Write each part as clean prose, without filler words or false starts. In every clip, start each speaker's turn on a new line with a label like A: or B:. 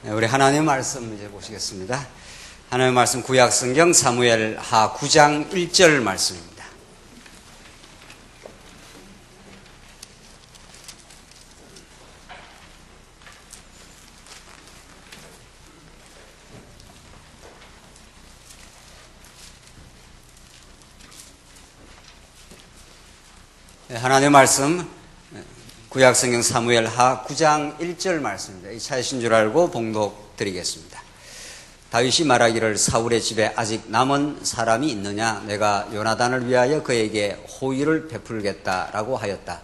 A: 우리 하나님의 말씀 이제 보시겠습니다. 하나님의 말씀 구약성경 사무엘하 9장 1절 말씀입니다. 하나님의 말씀 구약성경 사무엘하 9장 1절 말씀입니다. 이 차이신 줄 알고 봉독 드리겠습니다. 다윗이 말하기를 사울의 집에 아직 남은 사람이 있느냐? 내가 요나단을 위하여 그에게 호의를 베풀겠다라고 하였다.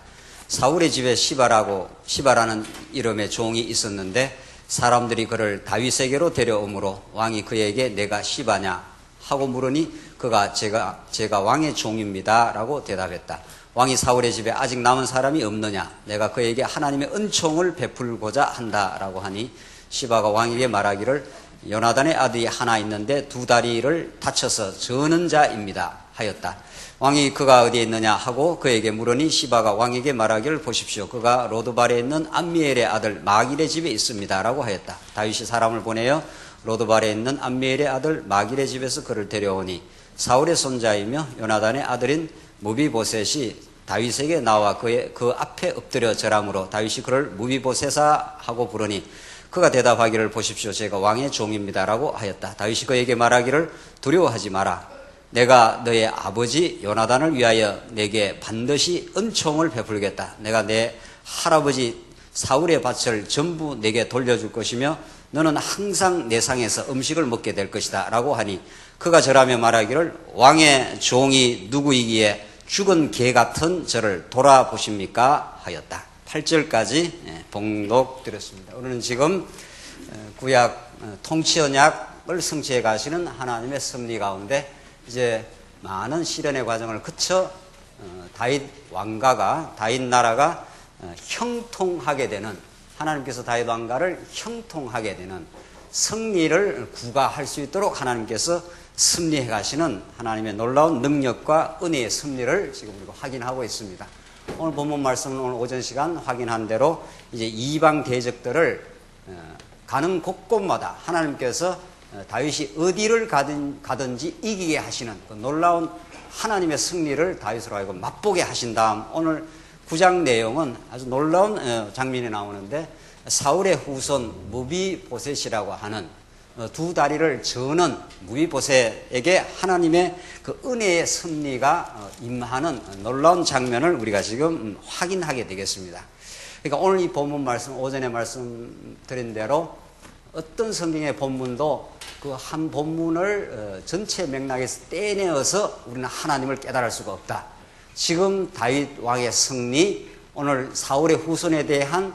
A: 사울의 집에 시바라는 이름의 종이 있었는데 사람들이 그를 다윗에게로 데려오므로 왕이 그에게 내가 시바냐 하고 물으니 그가 제가 왕의 종입니다 라고 대답했다. 왕이 사울의 집에 아직 남은 사람이 없느냐? 내가 그에게 하나님의 은총을 베풀고자 한다라고 하니 시바가 왕에게 말하기를 요나단의 아들이 하나 있는데 두 다리를 다쳐서 저는 자입니다 하였다. 왕이 그가 어디에 있느냐 하고 그에게 물으니 시바가 왕에게 말하기를 보십시오. 그가 로드발에 있는 암미엘의 아들 마길의 집에 있습니다 라고 하였다. 다윗이 사람을 보내어 로드발에 있는 암미엘의 아들 마길의 집에서 그를 데려오니 사울의 손자이며 요나단의 아들인 무비보셋이 다윗에게 나와 그 앞에 엎드려 절하므로 다윗이 그를 무비보셋아 하고 부르니 그가 대답하기를 보십시오. 제가 왕의 종입니다라고 하였다. 다윗이 그에게 말하기를 두려워하지 마라. 내가 너의 아버지 요나단을 위하여 내게 반드시 은총을 베풀겠다. 내가 내 할아버지 사울의 밭을 전부 내게 돌려줄 것이며 너는 항상 내 상에서 음식을 먹게 될 것이다 라고 하니 그가 절하며 말하기를 왕의 종이 누구이기에 죽은 개 같은 저를 돌아보십니까? 하였다. 8절까지 봉독 드렸습니다. 오늘은 지금 구약 통치언약을 성취해 가시는 하나님의 섭리 가운데 이제 많은 시련의 과정을 거쳐 다윗 왕가가 다윗 나라가 형통하게 되는 하나님께서 다윗 왕가를 형통하게 되는 승리를 구가할 수 있도록 하나님께서 섭리해 가시는 하나님의 놀라운 능력과 은혜의 섭리를 지금 우리가 확인하고 있습니다. 오늘 본문 말씀은 오늘 오전 시간 확인한 대로 이제 이방 대적들을 가는 곳곳마다 하나님께서 다윗이 어디를 가든지 이기게 하시는 그 놀라운 하나님의 승리를 다윗으로 하여금 맛보게 하신 다음 오늘 9장 내용은 아주 놀라운 장면이 나오는데 사울의 후손 무비보셋이라고 하는 두 다리를 저는 무비보셋에게 하나님의 그 은혜의 섭리가 임하는 놀라운 장면을 우리가 지금 확인하게 되겠습니다. 그러니까 오늘 이 본문 말씀, 오전에 말씀드린 대로 어떤 성경의 본문도 그 한 본문을 전체 맥락에서 떼내어서 우리는 하나님을 깨달을 수가 없다. 지금 다윗 왕의 승리, 오늘 사울의 후손에 대한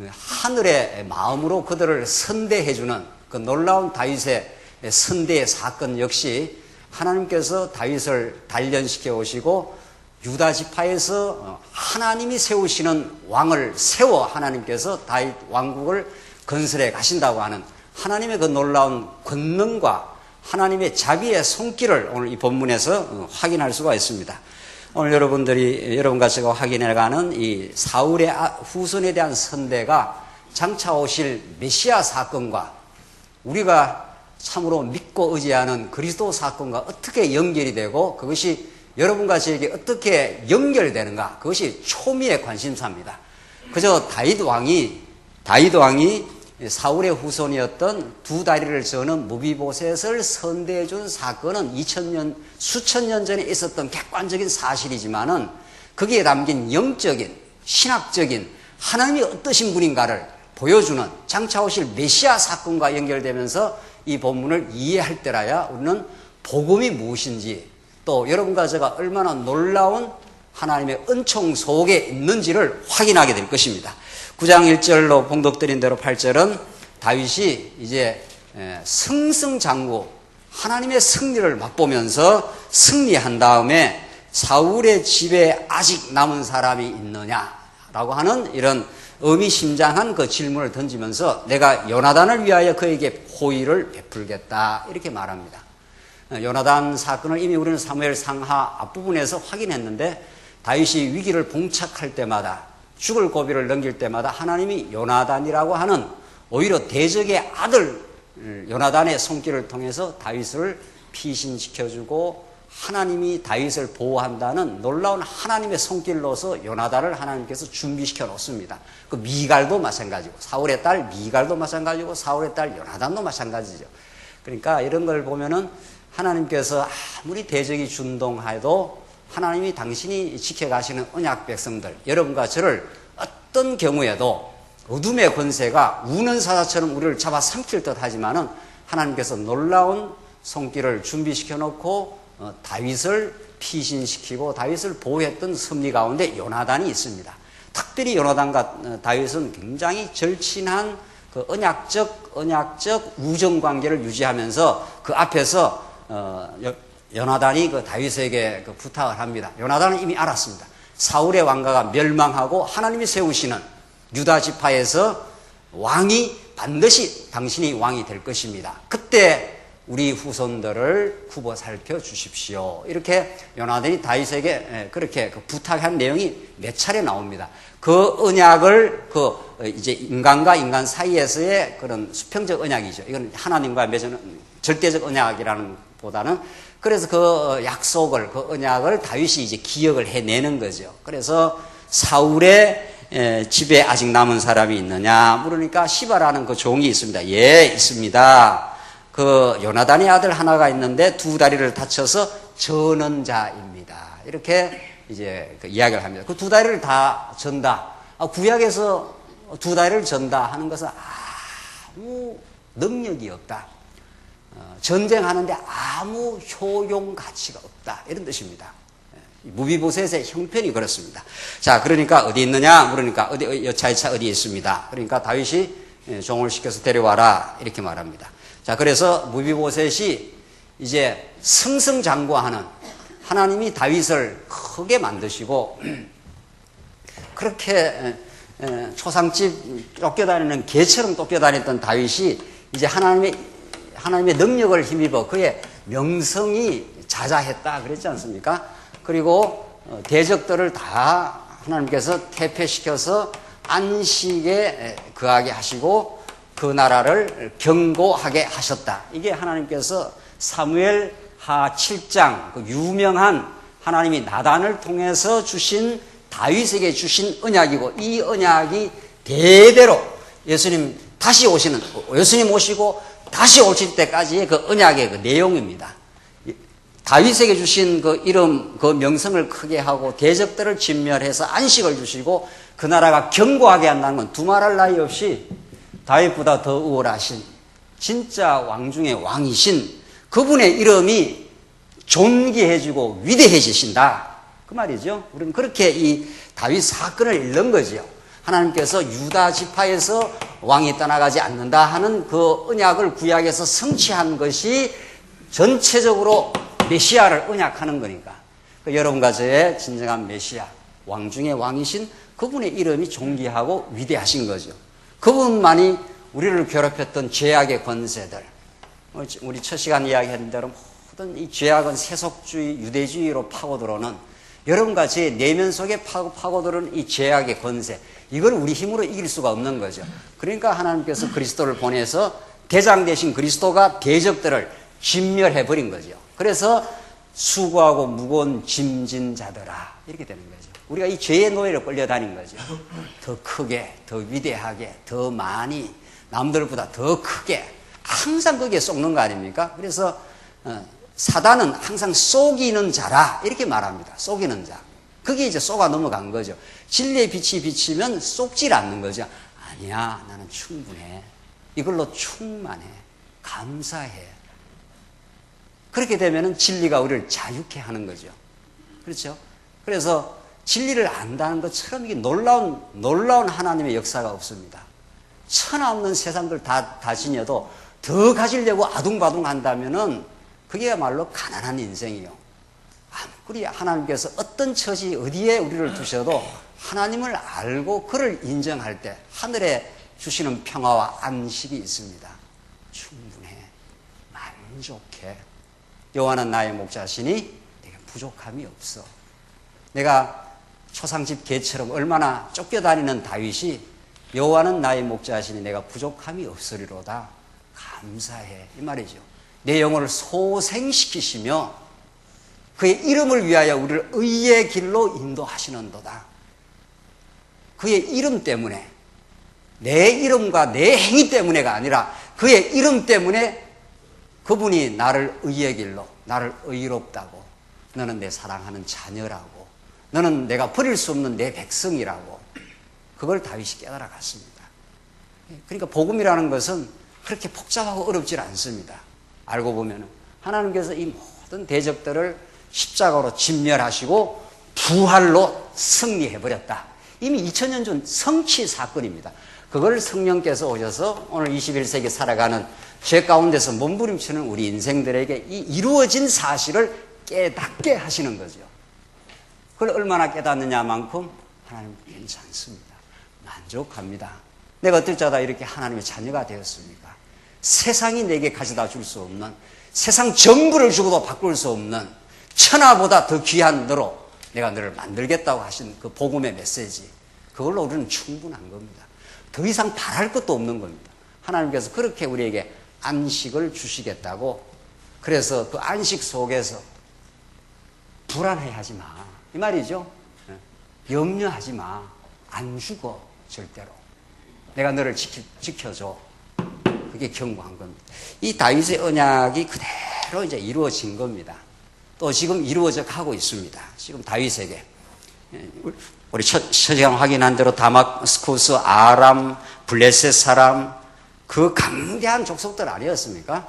A: 하늘의 마음으로 그들을 선대해주는 그 놀라운 다윗의 선대의 사건 역시 하나님께서 다윗을 단련시켜 오시고 유다 지파에서 하나님이 세우시는 왕을 세워 하나님께서 다윗 왕국을 건설해 가신다고 하는 하나님의 그 놀라운 권능과 하나님의 자비의 손길을 오늘 이 본문에서 확인할 수가 있습니다. 오늘 여러분과 제가 확인해가는 이 사울의 후손에 대한 선대가 장차 오실 메시아 사건과 우리가 참으로 믿고 의지하는 그리스도 사건과 어떻게 연결이 되고 그것이 여러분과 저에게 어떻게 연결되는가, 그것이 초미의 관심사입니다. 그저 다윗 왕이 사울의 후손이었던 두 다리를 저는 무비보셋을 선대해 준 사건은 수천 년 전에 있었던 객관적인 사실이지만은 거기에 담긴 영적인 신학적인 하나님이 어떠신 분인가를 보여주는 장차 오실 메시아 사건과 연결되면서 이 본문을 이해할 때라야 우리는 복음이 무엇인지 또 여러분과 제가 얼마나 놀라운 하나님의 은총 속에 있는지를 확인하게 될 것입니다. 9장 1절로 봉독드린 대로 8절은 다윗이 이제 승승장구 하나님의 승리를 맛보면서 승리한 다음에 사울의 집에 아직 남은 사람이 있느냐라고 하는 이런 의미심장한 그 질문을 던지면서 내가 요나단을 위하여 그에게 호의를 베풀겠다 이렇게 말합니다. 요나단 사건을 이미 우리는 사무엘 상하 앞부분에서 확인했는데 다윗이 위기를 봉착할 때마다 죽을 고비를 넘길 때마다 하나님이 요나단이라고 하는 오히려 대적의 아들 요나단의 손길을 통해서 다윗을 피신시켜주고 하나님이 다윗을 보호한다는 놀라운 하나님의 손길로서 요나단을 하나님께서 준비시켜 놓습니다. 그 미갈도 마찬가지고 사울의 딸 미갈도 마찬가지고 사울의 딸 요나단도 마찬가지죠. 그러니까 이런 걸 보면은 하나님께서 아무리 대적이 준동해도 하나님이 당신이 지켜가시는 언약 백성들, 여러분과 저를 어떤 경우에도 어둠의 권세가 우는 사자처럼 우리를 잡아삼킬 듯 하지만은 하나님께서 놀라운 손길을 준비시켜 놓고 다윗을 피신시키고 다윗을 보호했던 섭리 가운데 요나단이 있습니다. 특별히 요나단과 다윗은 굉장히 절친한 그 언약적 우정 관계를 유지하면서 그 앞에서 요나단이 그 다윗에게 그 부탁을 합니다. 요나단은 이미 알았습니다. 사울의 왕가가 멸망하고 하나님이 세우시는 유다 지파에서 왕이 반드시 당신이 왕이 될 것입니다. 그때 우리 후손들을 굽어 살펴 주십시오. 이렇게 요나단이 다윗에게 그렇게 부탁한 내용이 몇 차례 나옵니다. 그 언약을 이제 인간과 인간 사이에서의 그런 수평적 언약이죠. 이건 하나님과 맺은 절대적 언약이라는 보다는 그래서 그 약속을 그 언약을 다윗이 이제 기억을 해내는 거죠. 그래서 사울의 집에 아직 남은 사람이 있느냐 물으니까 시바라는 그 종이 있습니다. 예, 있습니다. 그 요나단의 아들 하나가 있는데 두 다리를 다쳐서 저는 자입니다. 이렇게 이제 그 이야기를 합니다. 그 두 다리를 다 전다. 구약에서 두 다리를 전다 하는 것은 아무 능력이 없다. 전쟁하는데 아무 효용 가치가 없다. 이런 뜻입니다. 무비보셋의 형편이 그렇습니다. 자, 그러니까 어디 있느냐 물으니까 여차여차 어디에 있습니다. 그러니까 다윗이 종을 시켜서 데려와라 이렇게 말합니다. 자, 그래서 무비보셋이 이제 승승장구하는 하나님이 다윗을 크게 만드시고 그렇게 초상집 쫓겨다니는 개처럼 쫓겨다녔던 다윗이 이제 하나님의 능력을 힘입어 그의 명성이 자자했다 그랬지 않습니까? 그리고 대적들을 다 하나님께서 퇴폐시켜서 안식에 거하게 하시고 그 나라를 견고하게 하셨다. 이게 하나님께서 사무엘 하 7장 그 유명한 하나님이 나단을 통해서 주신 다윗에게 주신 언약이고 이 언약이 대대로 예수님 오시고 다시 오실 때까지의 그 언약의 그 내용입니다. 다윗에게 주신 그 이름, 그 명성을 크게 하고 대적들을 진멸해서 안식을 주시고 그 나라가 견고하게 한다는 건 두말할 나위 없이 다윗보다 더 우월하신 진짜 왕 중의 왕이신 그분의 이름이 존귀해지고 위대해지신다. 그 말이죠. 우리는 그렇게 이 다윗 사건을 읽는 거죠. 하나님께서 유다 지파에서 왕이 떠나가지 않는다 하는 그 언약을 구약에서 성취한 것이 전체적으로 메시아를 언약하는 거니까. 여러분과 저의 진정한 메시아, 왕 중의 왕이신 그분의 이름이 존귀하고 위대하신 거죠. 그분만이 우리를 괴롭혔던 죄악의 권세들, 우리 첫 시간 이야기했던 대로 모든 이 죄악은 세속주의, 유대주의로 파고들어오는 여러분과 제 내면 속에 파고들은 이 죄악의 권세, 이걸 우리 힘으로 이길 수가 없는 거죠. 그러니까 하나님께서 그리스도를 보내서 대장 되신 그리스도가 대적들을 진멸해버린 거죠. 그래서 수고하고 무거운 짐진 자들아 이렇게 되는 거죠. 우리가 이 죄의 노예로 끌려다닌 거죠. 더 크게, 더 위대하게, 더 많이, 남들보다 더 크게 항상 거기에 속는 거 아닙니까? 그래서 사단은 항상 속이는 자라 이렇게 말합니다. 속이는 자. 그게 이제 쏘가 넘어간 거죠. 진리의 빛이 비치면 쏙질 않는 거죠. 아니야, 나는 충분해. 이걸로 충만해. 감사해. 그렇게 되면은 진리가 우리를 자유케 하는 거죠. 그렇죠? 그래서 진리를 안다는 것처럼 이게 놀라운 하나님의 역사가 없습니다. 천하 없는 세상들 다 지녀도 더 가지려고 아둥바둥 한다면은 그게야말로 가난한 인생이요. 아무리 하나님께서 어떤 처지 어디에 우리를 두셔도 하나님을 알고 그를 인정할 때 하늘에 주시는 평화와 안식이 있습니다. 충분해. 만족해. 여호와는 나의 목자시니 내게 부족함이 없어. 내가 초상집 개처럼 얼마나 쫓겨다니는 다윗이 여호와는 나의 목자시니 내가 부족함이 없으리로다. 감사해, 이 말이죠. 내 영혼을 소생시키시며 그의 이름을 위하여 우리를 의의 길로 인도하시는도다. 그의 이름 때문에, 내 이름과 내 행위 때문에가 아니라 그의 이름 때문에 그분이 나를 의의 길로, 나를 의롭다고, 너는 내 사랑하는 자녀라고, 너는 내가 버릴 수 없는 내 백성이라고, 그걸 다윗이 깨달아갔습니다. 그러니까 복음이라는 것은 그렇게 복잡하고 어렵지 않습니다. 알고 보면 하나님께서 이 모든 대적들을 십자가로 진멸하시고 부활로 승리해버렸다. 이미 2000년 전 성취 사건입니다. 그걸 성령께서 오셔서 오늘 21세기 살아가는 죄 가운데서 몸부림치는 우리 인생들에게 이 이루어진 사실을 깨닫게 하시는 거죠. 그걸 얼마나 깨닫느냐만큼 하나님 괜찮습니다. 만족합니다. 내가 어떨 자다 이렇게 하나님의 자녀가 되었습니까? 세상이 내게 가져다 줄 수 없는, 세상 전부를 주고도 바꿀 수 없는 천하보다 더 귀한 너로 내가 너를 만들겠다고 하신 그 복음의 메시지, 그걸로 우리는 충분한 겁니다. 더 이상 바랄 것도 없는 겁니다. 하나님께서 그렇게 우리에게 안식을 주시겠다고, 그래서 그 안식 속에서 불안해하지 마, 이 말이죠. 염려하지 마. 안 죽어, 절대로. 내가 너를 지켜줘. 그게 견고한 겁니다. 이 다윗의 언약이 그대로 이제 이루어진 겁니다. 또 지금 이루어져 가고 있습니다. 지금 다윗에게. 우리 첫 시간 확인한 대로 다마스쿠스, 아람, 블레셋 사람, 그 강대한 족속들 아니었습니까?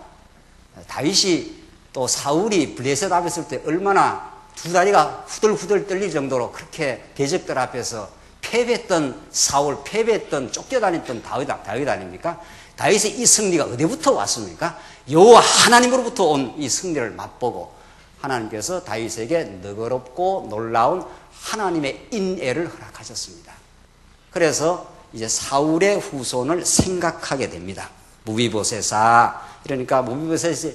A: 다윗이 또 사울이 블레셋 앞에 있을 때 얼마나 두 다리가 후들후들 떨릴 정도로 그렇게 대적들 앞에서 패배했던 사울, 패배했던 쫓겨다녔던 다윗 아닙니까? 다윗의 이 승리가 어디부터 왔습니까? 여호와 하나님으로부터 온 이 승리를 맛보고 하나님께서 다윗에게 너그럽고 놀라운 하나님의 인애를 허락하셨습니다. 그래서 이제 사울의 후손을 생각하게 됩니다. 무비보셋아, 이러니까 무비보셋이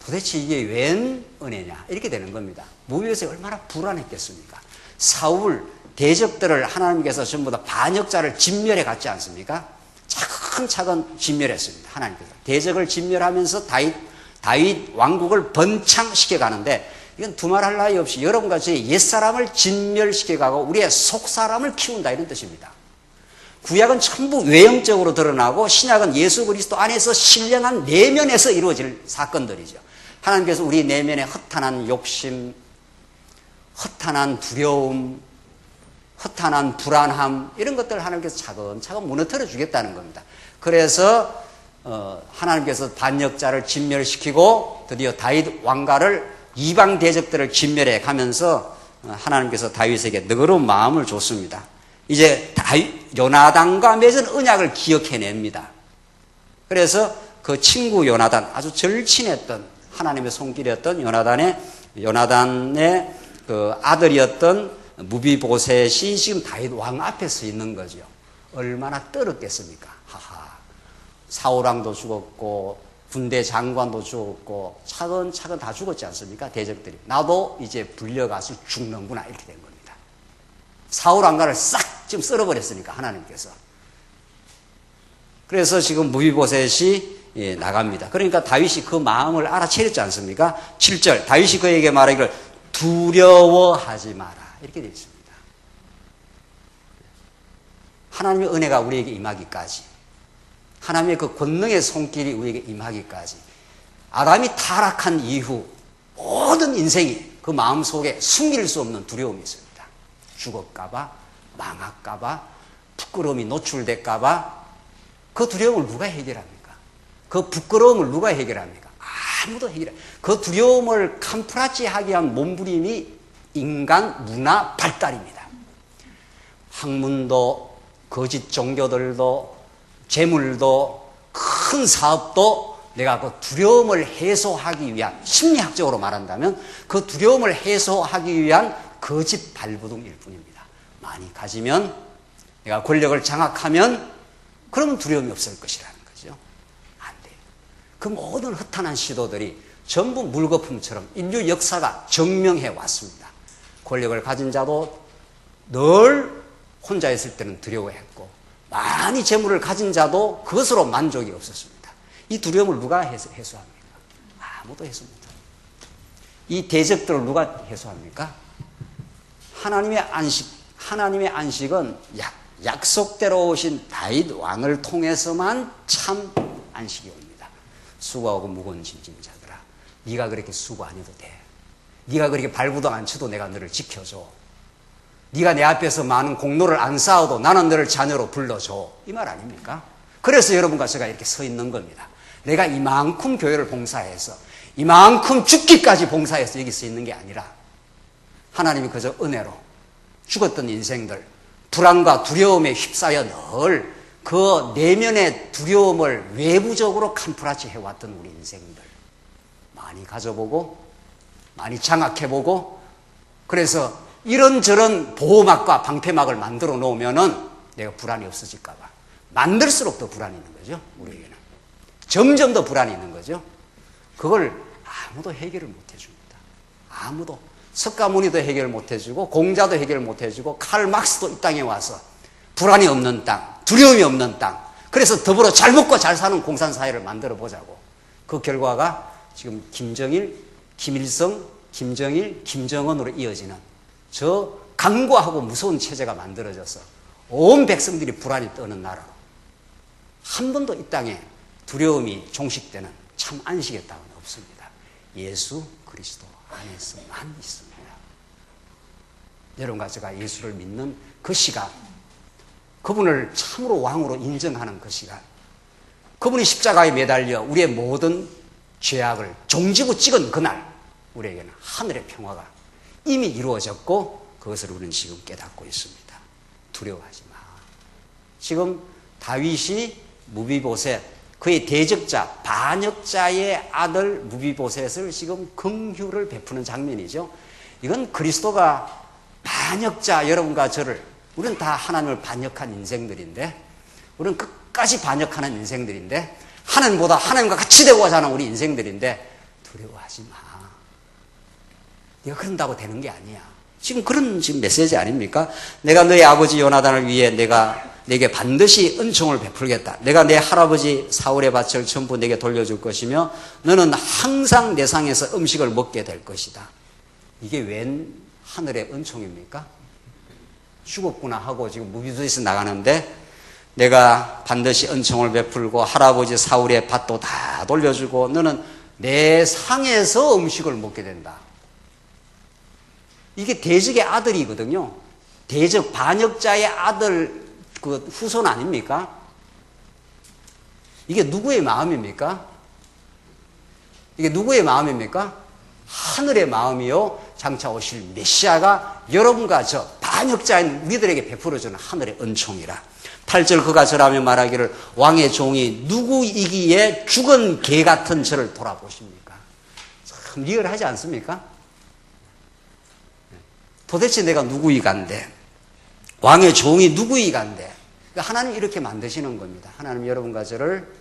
A: 도대체 이게 웬 은혜냐, 이렇게 되는 겁니다. 무비보셋이 얼마나 불안했겠습니까? 사울 대적들을 하나님께서 전부 다 반역자를 진멸해 갔지 않습니까? 차근차근 진멸했습니다. 하나님께서 대적을 진멸하면서 다윗 왕국을 번창시켜 가는데, 이건 두말할 나위 없이 여러분과 저의 옛사람을 진멸시켜 가고 우리의 속사람을 키운다, 이런 뜻입니다. 구약은 전부 외형적으로 드러나고 신약은 예수 그리스도 안에서 신령한 내면에서 이루어질 사건들이죠. 하나님께서 우리 내면의 허탄한 욕심, 허탄한 두려움, 허탄한 불안함, 이런 것들을 하나님께서 차근차근 무너뜨려 주겠다는 겁니다. 그래서 하나님께서 반역자를 진멸시키고 드디어 다윗 왕가를, 이방 대적들을 진멸해 가면서 하나님께서 다윗에게 너그러운 마음을 줬습니다. 이제 요나단과 맺은 언약을 기억해냅니다. 그래서 그 친구 요나단, 아주 절친했던 하나님의 손길이었던 요나단의 그 아들이었던 무비보셋이 지금 다윗 왕 앞에 서 있는 거죠. 얼마나 떨었겠습니까? 하하. 사울왕도 죽었고 군대 장관도 죽었고 차근차근 다 죽었지 않습니까? 대적들이. 나도 이제 불려가서 죽는구나, 이렇게 된 겁니다. 사울왕가를 싹 지금 썰어버렸으니까 하나님께서. 그래서 지금 무비보셋이 나갑니다. 그러니까 다윗이 그 마음을 알아채렸지 않습니까? 7절 다윗이 그에게 말하기를 두려워하지 마라, 이렇게 되어 있습니다. 하나님의 은혜가 우리에게 임하기까지, 하나님의 그 권능의 손길이 우리에게 임하기까지, 아담이 타락한 이후 모든 인생이 그 마음속에 숨길 수 없는 두려움이 있습니다. 죽을까봐, 망할까봐, 부끄러움이 노출될까봐. 그 두려움을 누가 해결합니까? 그 부끄러움을 누가 해결합니까? 아무도 해결. 그 두려움을 캄프라치하게 한 몸부림이 인간 문화 발달입니다. 학문도, 거짓 종교들도, 재물도, 큰 사업도 내가 그 두려움을 해소하기 위한, 심리학적으로 말한다면 그 두려움을 해소하기 위한 거짓 발버둥일 뿐입니다. 많이 가지면, 내가 권력을 장악하면 그러면 두려움이 없을 것이라는 거죠. 안 돼요. 그 모든 허탄한 시도들이 전부 물거품처럼 인류 역사가 증명해 왔습니다. 권력을 가진 자도 늘 혼자 있을 때는 두려워했고, 많이 재물을 가진 자도 그것으로 만족이 없었습니다. 이 두려움을 누가 해소합니까? 아무도 해소 못합니다. 이 대적들을 누가 해소합니까? 하나님의 안식은 약속대로 오신 다윗 왕을 통해서만 참 안식이 옵니다. 수고하고 무거운 짐진 자들아, 네가 그렇게 수고 안 해도 돼. 네가 그렇게 발부도 안 쳐도 내가 너를 지켜줘. 네가 내 앞에서 많은 공로를 안 쌓아도 나는 너를 자녀로 불러줘. 이 말 아닙니까? 그래서 여러분과 제가 이렇게 서 있는 겁니다. 내가 이만큼 교회를 봉사해서 이만큼 죽기까지 봉사해서 여기 서 있는 게 아니라 하나님이 그저 은혜로 죽었던 인생들, 불안과 두려움에 휩싸여 늘 그 내면의 두려움을 외부적으로 캄프라치 해왔던 우리 인생들 많이 가져보고 많이 장악해보고, 그래서 이런저런 보호막과 방패막을 만들어 놓으면은 내가 불안이 없어질까봐 만들수록 더 불안이 있는 거죠. 우리에게는 점점 더 불안이 있는 거죠. 그걸 아무도 해결을 못 해줍니다. 아무도. 석가모니도 해결 못 해주고 공자도 해결 못 해주고 칼 막스도 이 땅에 와서 불안이 없는 땅, 두려움이 없는 땅, 그래서 더불어 잘 먹고 잘 사는 공산사회를 만들어 보자고. 그 결과가 지금 김정일, 김일성, 김정일, 김정은으로 이어지는 저 강고하고 무서운 체제가 만들어져서 온 백성들이 불안이 떠는 나라로, 한 번도 이 땅에 두려움이 종식되는 참 안식의 땅은 없습니다. 예수 그리스도 안에서만 있습니다. 여러분과 제가 예수를 믿는 그 시간, 그분을 참으로 왕으로 인정하는 그 시간, 그분이 십자가에 매달려 우리의 모든 죄악을 종지부 찍은 그날, 우리에게는 하늘의 평화가 이미 이루어졌고 그것을 우리는 지금 깨닫고 있습니다. 두려워하지 마. 지금 다윗이 무비보셋, 그의 대적자, 반역자의 아들 무비보셋을 지금 긍휼을 베푸는 장면이죠. 이건 그리스도가 반역자 여러분과 저를, 우리는 다 하나님을 반역한 인생들인데, 우리는 끝까지 반역하는 인생들인데, 하나님보다 하나님과 같이 되고자 하는 우리 인생들인데 두려워하지 마. 네가 그런다고 되는 게 아니야. 지금 그런 지금 메시지 아닙니까? 내가 너의 아버지 요나단을 위해 내게 반드시 은총을 베풀겠다. 내가 내 할아버지 사울의 밭을 전부 내게 돌려줄 것이며 너는 항상 내 상에서 음식을 먹게 될 것이다. 이게 웬 하늘의 은총입니까? 죽었구나 하고 지금 무비보셋에서 나가는데 내가 반드시 은총을 베풀고 할아버지 사울의 밭도 다 돌려주고 너는 내 상에서 음식을 먹게 된다. 이게 대적의 아들이거든요. 대적 반역자의 아들 그 후손 아닙니까? 이게 누구의 마음입니까? 이게 누구의 마음입니까? 하늘의 마음이요, 장차 오실 메시아가 여러분과 저 반역자인 우리들에게 베풀어주는 하늘의 은총이라. 8절 그가 저라며 말하기를 왕의 종이 누구이기에 죽은 개 같은 저를 돌아보십니까? 참 리얼하지 않습니까? 도대체 내가 누구이간데, 왕의 종이 누구이간데. 그러니까 하나님 이렇게 만드시는 겁니다. 하나님 여러분과 저를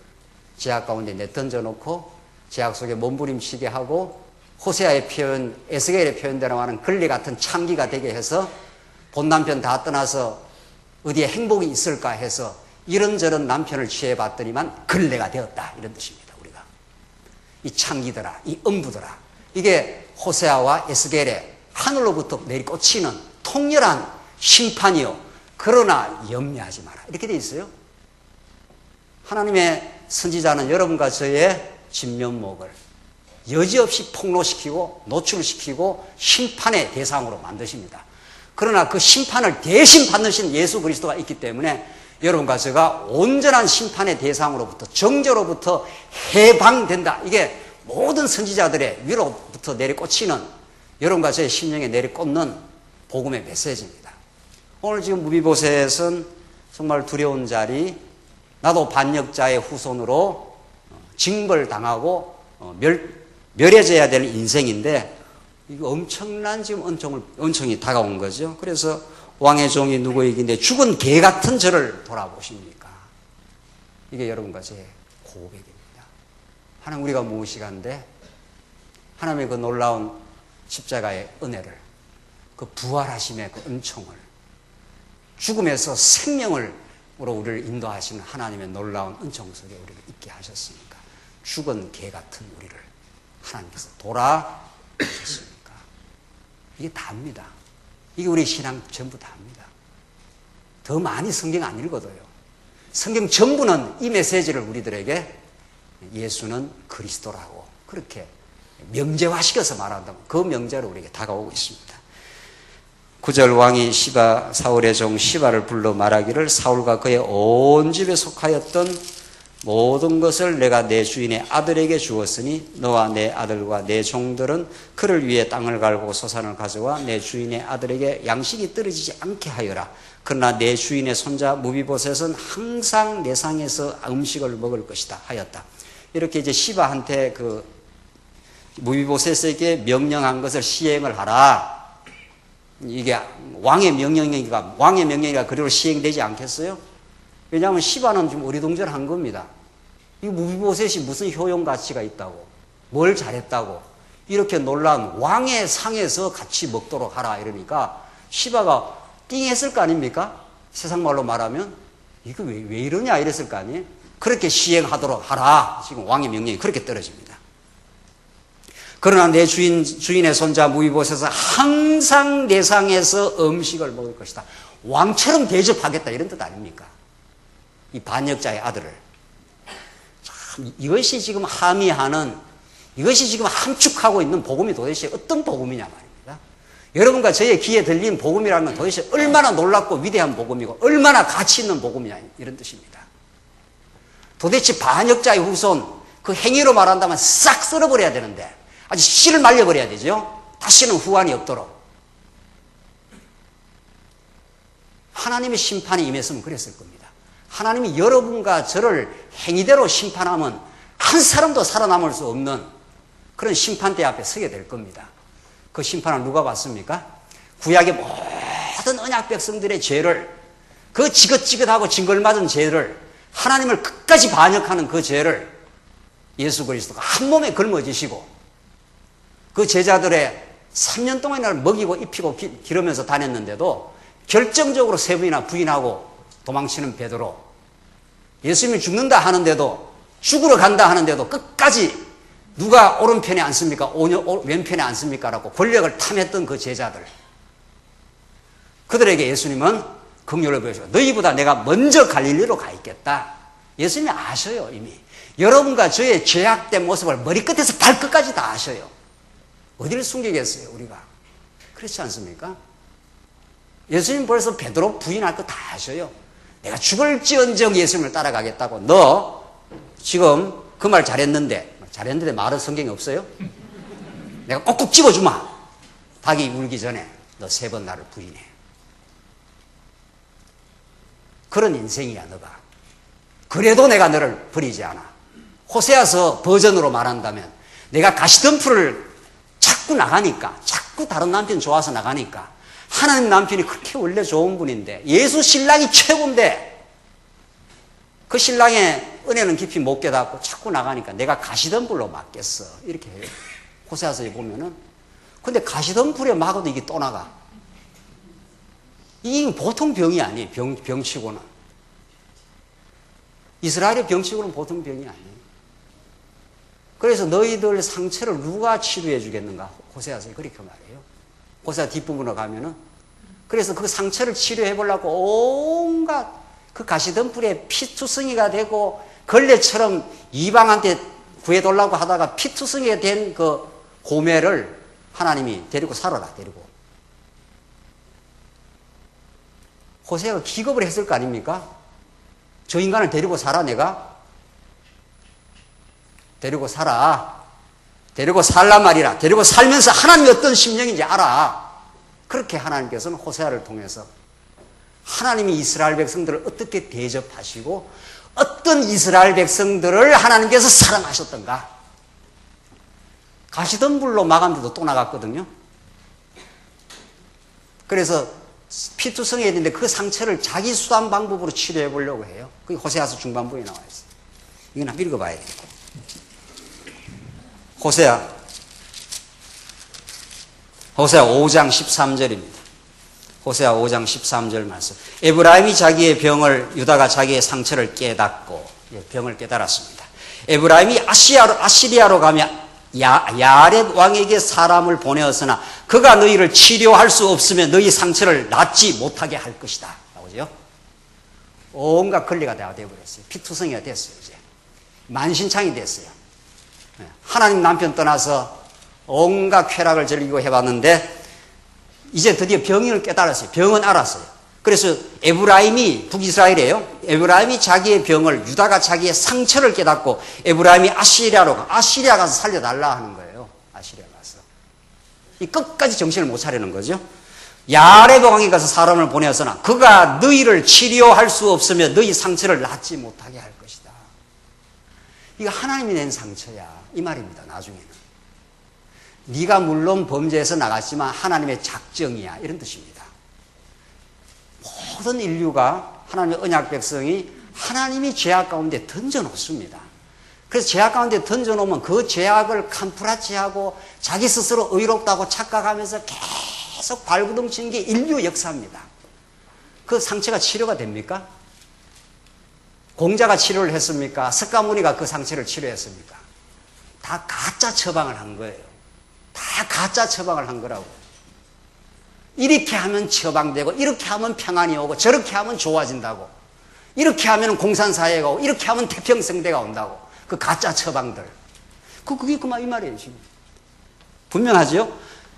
A: 제약 가운데 내던져 놓고 제약 속에 몸부림치게 하고 호세아의 표현, 에스겔의 표현대로 하는 걸레 같은 창기가 되게 해서 본 남편 다 떠나서 어디에 행복이 있을까 해서 이런저런 남편을 취해봤더니만 걸레가 되었다, 이런 뜻입니다. 우리가 이 창기들아, 이 음부들아, 이게 호세아와 에스겔의 하늘로부터 내리꽂히는 통렬한 심판이요, 그러나 염려하지 마라, 이렇게 돼 있어요. 하나님의 선지자는 여러분과 저의 진면목을 여지없이 폭로시키고 노출시키고 심판의 대상으로 만드십니다. 그러나 그 심판을 대신 받으신 예수 그리스도가 있기 때문에 여러분과 제가 온전한 심판의 대상으로부터, 정죄로부터 해방된다. 이게 모든 선지자들의 위로부터 내리꽂히는, 여러분과 저의 심령에 내리꽂는 복음의 메시지입니다. 오늘 지금 무비보셋은 정말 두려운 자리, 나도 반역자의 후손으로 징벌당하고 멸해져야 될 인생인데, 이거 엄청난 지금 은총이 다가온 거죠. 그래서 왕의 종이 누구이긴데 죽은 개 같은 저를 돌아보십니까? 이게 여러분과 제 고백입니다. 하나님, 우리가 무엇이간데 하나님의 그 놀라운 십자가의 은혜를, 그 부활하심의 그 은총을, 죽음에서 생명을 우리를 인도하시는 하나님의 놀라운 은총 속에 우리를 있게 하셨으니까 죽은 개 같은 우리를 하나님께서 돌아보셨습니까? 이게 다입니다. 이게 우리 신앙 전부 다입니다. 더 많이 성경 안 읽어도요. 성경 전부는 이 메시지를 우리들에게 예수는 그리스도라고 그렇게 명제화시켜서 말한다면 그 명제로 우리에게 다가오고 있습니다. 9절 왕이 시바 사울의 종 시바를 불러 말하기를 사울과 그의 온 집에 속하였던 모든 것을 내가 내 주인의 아들에게 주었으니 너와 내 아들과 내 종들은 그를 위해 땅을 갈고 소산을 가져와 내 주인의 아들에게 양식이 떨어지지 않게 하여라. 그러나 내 주인의 손자 무비보셋은 항상 내 상에서 음식을 먹을 것이다 하였다. 이렇게 이제 시바한테 그 무비보셋에게 명령한 것을 시행을 하라. 이게 왕의 명령이니까 그대로 시행되지 않겠어요? 왜냐하면 시바는 좀 어리둥절한 겁니다. 이 무비보셋이 무슨 효용 가치가 있다고, 뭘 잘했다고, 이렇게 놀란 왕의 상에서 같이 먹도록 하라 이러니까 시바가 띵했을 거 아닙니까? 세상 말로 말하면 이거 왜 이러냐 이랬을 거 아니에요? 그렇게 시행하도록 하라. 지금 왕의 명령이 그렇게 떨어집니다. 그러나 내 주인의 손자 무비보셋은 항상 내 상에서 음식을 먹을 것이다. 왕처럼 대접하겠다 이런 뜻 아닙니까? 이 반역자의 아들을. 참 이것이 지금 함의하는, 이것이 지금 함축하고 있는 복음이 도대체 어떤 복음이냐 말입니다. 여러분과 저의 귀에 들린 복음이라면 도대체 얼마나 놀랍고 위대한 복음이고 얼마나 가치 있는 복음이냐 이런 뜻입니다. 도대체 반역자의 후손 그 행위로 말한다면 싹 쓸어버려야 되는데 아주 씨를 말려버려야 되죠. 다시는 후환이 없도록. 하나님의 심판이 임했으면 그랬을 겁니다. 하나님이 여러분과 저를 행위대로 심판하면 한 사람도 살아남을 수 없는 그런 심판대 앞에 서게 될 겁니다. 그 심판을 누가 받습니까? 구약의 모든 언약 백성들의 죄를, 그 지긋지긋하고 징글맞은 죄를, 하나님을 끝까지 반역하는 그 죄를 예수 그리스도가 한 몸에 걸머지시고 그 제자들의 3년 동안이나 먹이고 입히고 기르면서 다녔는데도 결정적으로 세 번이나 부인하고 도망치는 베드로, 예수님이 죽는다 하는데도, 죽으러 간다 하는데도 끝까지 누가 오른편에 앉습니까? 왼편에 앉습니까? 라고 권력을 탐했던 그 제자들, 그들에게 예수님은 긍휼을 보여주고 너희보다 내가 먼저 갈릴리로 가 있겠다. 예수님이 아셔요. 이미 여러분과 저의 죄악된 모습을 머리끝에서 발끝까지 다 아셔요. 어디를 숨기겠어요 우리가? 그렇지 않습니까? 예수님 벌써 베드로 부인할 거 다 아셔요. 내가 죽을지언정 예수님을 따라가겠다고. 너 지금 그 말 잘했는데 말은 성경에 없어요? 내가 꼭꼭 집어주마. 닭이 울기 전에 너 3번 나를 부인해. 그런 인생이야 너가. 그래도 내가 너를 버리지 않아. 호세아서 버전으로 말한다면 내가 가시덤불을 자꾸 나가니까, 자꾸 다른 남편 좋아서 나가니까, 하나님 남편이 그렇게 원래 좋은 분인데 예수 신랑이 최고인데 그 신랑의 은혜는 깊이 못 깨닫고 자꾸 나가니까 내가 가시덤불로 막겠어 이렇게 해요. 호세아서에 보면은. 근데 가시덤불에 막아도 이게 또 나가. 이게 보통 병이 아니에요. 병치고는. 이스라엘의 병치고는 보통 병이 아니에요. 그래서 너희들 상처를 누가 치료해 주겠는가? 호세아서 그렇게 말해요. 호세아 뒷부분으로 가면은. 그래서 그 상처를 치료해 보려고 온갖 그 가시덤불에 피투성이가 되고 걸레처럼 이방한테 구해달라고 하다가 피투성이가 된 그 고매를 하나님이 데리고 살아라, 데리고. 호세아가 기겁을 했을 거 아닙니까? 저 인간을 데리고 살아, 내가? 데리고 살아. 데리고 살란 말이라. 데리고 살면서 하나님이 어떤 심령인지 알아. 그렇게 하나님께서는 호세아를 통해서 하나님이 이스라엘 백성들을 어떻게 대접하시고 어떤 이스라엘 백성들을 하나님께서 사랑하셨던가. 가시덤불로 막았는데도 또 나갔거든요. 그래서 피투성이어야 되는데 그 상처를 자기 수단 방법으로 치료해 보려고 해요. 그게 호세아서 중반부에 나와 있어요. 이건 한번 읽어봐야 되겠고. 호세아 5장 13절입니다. 호세아 5장 13절 말씀. 에브라임이 자기의 병을, 유다가 자기의 상처를 깨닫고, 병을 깨달았습니다. 에브라임이 아시리아로 가며 야렙 왕에게 사람을 보내었으나 그가 너희를 치료할 수 없으면 너희 상처를 낫지 못하게 할 것이다. 나오죠? 온갖 권리가 다 되어버렸어요. 피투성이가 됐어요. 이제 만신창이 됐어요. 하나님 남편 떠나서 온갖 쾌락을 즐기고 해봤는데 이제 드디어 병인을 깨달았어요. 병은 알았어요. 그래서 에브라임이, 북이스라엘이에요. 에브라임이 자기의 병을, 유다가 자기의 상처를 깨닫고 에브라임이 아시리아 가서 살려달라 하는 거예요. 아시리아 가서. 이 끝까지 정신을 못 차리는 거죠. 야렙 왕에 가서 사람을 보내었으나 그가 너희를 치료할 수 없으면 너희 상처를 낫지 못하게 할 것이다. 이거 하나님이 낸 상처야. 이 말입니다. 나중에는. 네가 물론 범죄에서 나갔지만 하나님의 작정이야. 이런 뜻입니다. 모든 인류가, 하나님의 언약 백성이 하나님이 죄악 가운데 던져놓습니다. 그래서 죄악 가운데 던져놓으면 그 죄악을 캄프라치하고 자기 스스로 의롭다고 착각하면서 계속 발구둥치는 게 인류 역사입니다. 그 상처가 치료가 됩니까? 공자가 치료를 했습니까? 석가모니가 그 상처를 치료했습니까? 다 가짜 처방을 한 거예요. 다 가짜 처방을 한 거라고. 이렇게 하면 처방되고 이렇게 하면 평안이 오고 저렇게 하면 좋아진다고. 이렇게 하면 공산사회가 오고 이렇게 하면 태평성대가 온다고. 그 가짜 처방들. 그게 이 말이에요 지금. 분명하죠?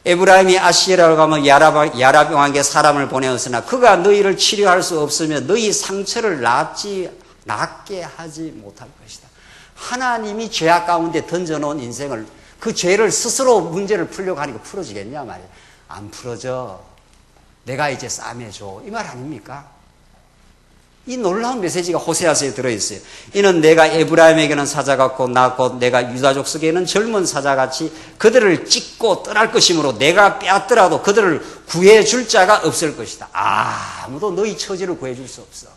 A: 에브라임이 아시리아로 가면 야랍 왕에게 사람을 보내었으나 그가 너희를 치료할 수 없으면 너희 상처를 낫게 하지 못할 것이다. 하나님이 죄악 가운데 던져놓은 인생을, 그 죄를 스스로 문제를 풀려고 하니까 풀어지겠냐 말이에요. 안 풀어져. 내가 이제 싸매줘. 이 말 아닙니까? 이 놀라운 메시지가 호세아서에 들어있어요. 이는 내가 에브라임에게는 사자 같고 나 곧 내가 유다족 속에는 젊은 사자같이 그들을 찢고 떠날 것이므로 내가 빼앗더라도 그들을 구해줄 자가 없을 것이다. 아무도 너희 처지를 구해줄 수 없어.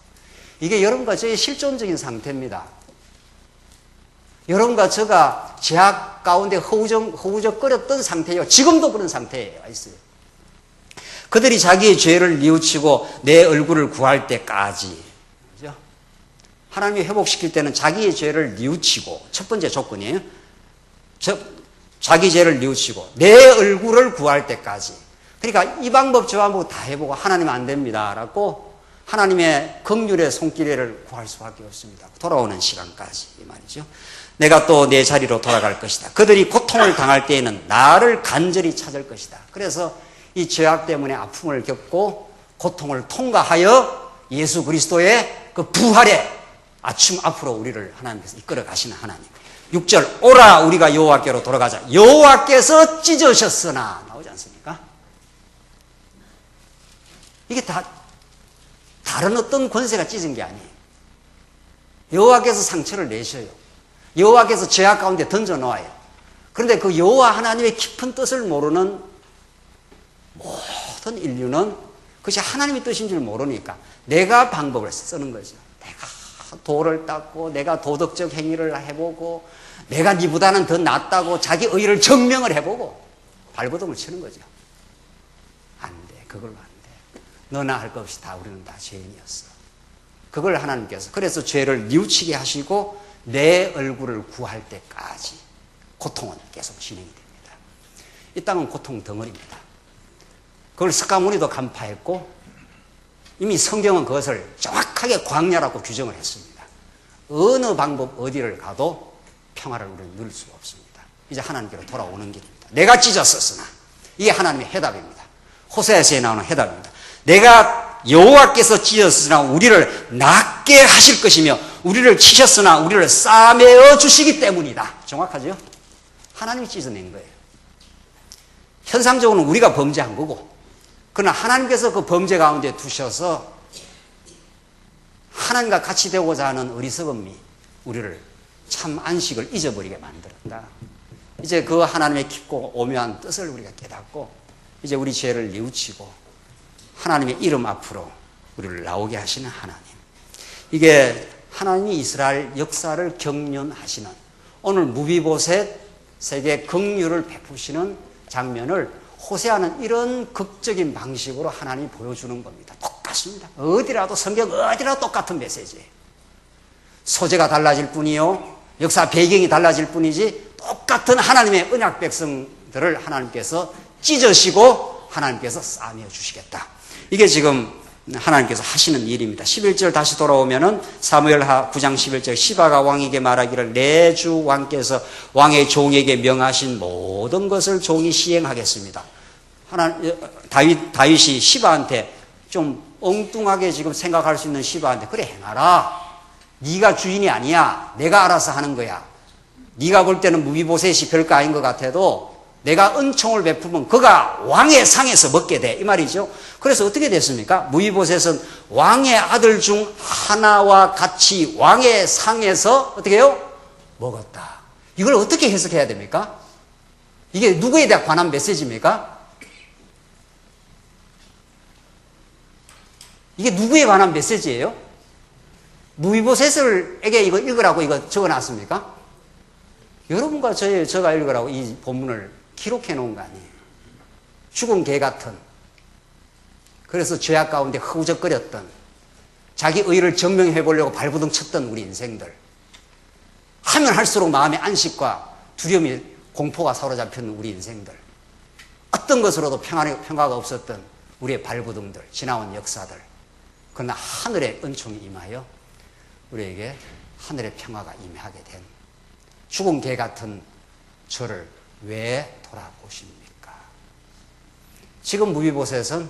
A: 이게 여러분과 저의 실존적인 상태입니다. 여러분과 저가 죄악 가운데 허우적거렸던 상태예요. 지금도 그런 상태예요. 있어요. 그들이 자기의 죄를 뉘우치고 내 얼굴을 구할 때까지. 그죠? 하나님이 회복시킬 때는 자기의 죄를 뉘우치고, 첫 번째 조건이에요. 자기 죄를 뉘우치고 내 얼굴을 구할 때까지. 그러니까 이 방법 저 방법 다 해보고 하나님 안 됩니다 라고 하나님의 긍휼의 손길을 구할 수밖에 없습니다. 돌아오는 시간까지 이 말이죠. 내가 또 내 자리로 돌아갈 것이다. 그들이 고통을 당할 때에는 나를 간절히 찾을 것이다. 그래서 이 죄악 때문에 아픔을 겪고 고통을 통과하여 예수 그리스도의 그 부활의 아침 앞으로 우리를 하나님께서 이끌어 가시는 하나님. 6절 오라 우리가 여호와께로 돌아가자. 여호와께서 찢으셨으나 나오지 않습니까? 이게 다 다른 어떤 권세가 찢은 게 아니에요. 여호와께서 상처를 내셔요. 여호와께서 죄악 가운데 던져놓아요. 그런데 그 여호와 하나님의 깊은 뜻을 모르는 모든 인류는 그것이 하나님의 뜻인 줄 모르니까 내가 방법을 쓰는 거죠. 내가 도를 닦고 내가 도덕적 행위를 해보고 내가 니보다는 더 낫다고 자기 의의를 증명을 해보고 발버둥을 치는 거죠. 안 돼. 그걸로 안 돼. 너나 할 것 없이 다 우리는 다 죄인이었어. 그걸 하나님께서 그래서 죄를 뉘우치게 하시고 내 얼굴을 구할 때까지 고통은 계속 진행이 됩니다. 이 땅은 고통 덩어리입니다. 그걸 석가모니도 간파했고 이미 성경은 그것을 정확하게 광야라고 규정을 했습니다. 어느 방법 어디를 가도 평화를 우리는 누릴 수가 없습니다. 이제 하나님께로 돌아오는 길입니다. 내가 찢었었으나 이게 하나님의 해답입니다. 호세아서에 나오는 해답입니다. 내가 여호와께서 찢었으나 우리를 낫게 하실 것이며 우리를 치셨으나 우리를 싸매어 주시기 때문이다. 정확하죠? 하나님이 찢어낸 거예요. 현상적으로는 우리가 범죄한 거고 그러나 하나님께서 그 범죄 가운데 두셔서 하나님과 같이 되고자 하는 어리석음이 우리를 참 안식을 잊어버리게 만들었다. 이제 그 하나님의 깊고 오묘한 뜻을 우리가 깨닫고 이제 우리 죄를 뉘우치고 하나님의 이름 앞으로 우리를 나오게 하시는 하나님. 이게 하나님이 이스라엘 역사를 경륜하시는 오늘 무비보셋에게 긍휼을 베푸시는 장면을 호세아는 이런 극적인 방식으로 하나님이 보여주는 겁니다. 똑같습니다. 어디라도 성경 어디라도 똑같은 메시지예요. 소재가 달라질 뿐이요, 역사 배경이 달라질 뿐이지 똑같은 하나님의 언약 백성들을 하나님께서 찢으시고 하나님께서 싸매어 주시겠다. 이게 지금 하나님께서 하시는 일입니다. 11절 다시 돌아오면은 사무엘하 9장 11절 시바가 왕에게 말하기를 내 주 왕께서 왕의 종에게 명하신 모든 것을 종이 시행하겠습니다. 다윗이 시바한테 좀 엉뚱하게 지금 생각할 수 있는 시바한테 그래 행하라. 네가 주인이 아니야. 내가 알아서 하는 거야. 네가 볼 때는 무비보셋이 별거 아닌 것 같아도 내가 은총을 베푸면 그가 왕의 상에서 먹게 돼. 이 말이죠. 그래서 어떻게 됐습니까? 무비보셋은 왕의 아들 중 하나와 같이 왕의 상에서 어떻게 해요? 먹었다. 이걸 어떻게 해석해야 됩니까? 이게 누구에 대한 관한 메시지입니까? 이게 누구에 관한 메시지예요? 무비보셋에게 이거 읽으라고 이거 적어놨습니까? 여러분과 제가 읽으라고 이 본문을 기록해 놓은 거 아니에요. 죽은 개 같은, 그래서 죄악 가운데 허우적거렸던, 자기 의를 증명해 보려고 발부둥 쳤던 우리 인생들, 하면 할수록 마음의 안식과 두려움이 공포가 사로잡혔는 우리 인생들, 어떤 것으로도 평화가 없었던 우리의 발부둥들, 지나온 역사들, 그러나 하늘의 은총이 임하여 우리에게 하늘의 평화가 임하게 된 죽은 개 같은 저를 왜 돌아보십니까? 지금 무비보셋은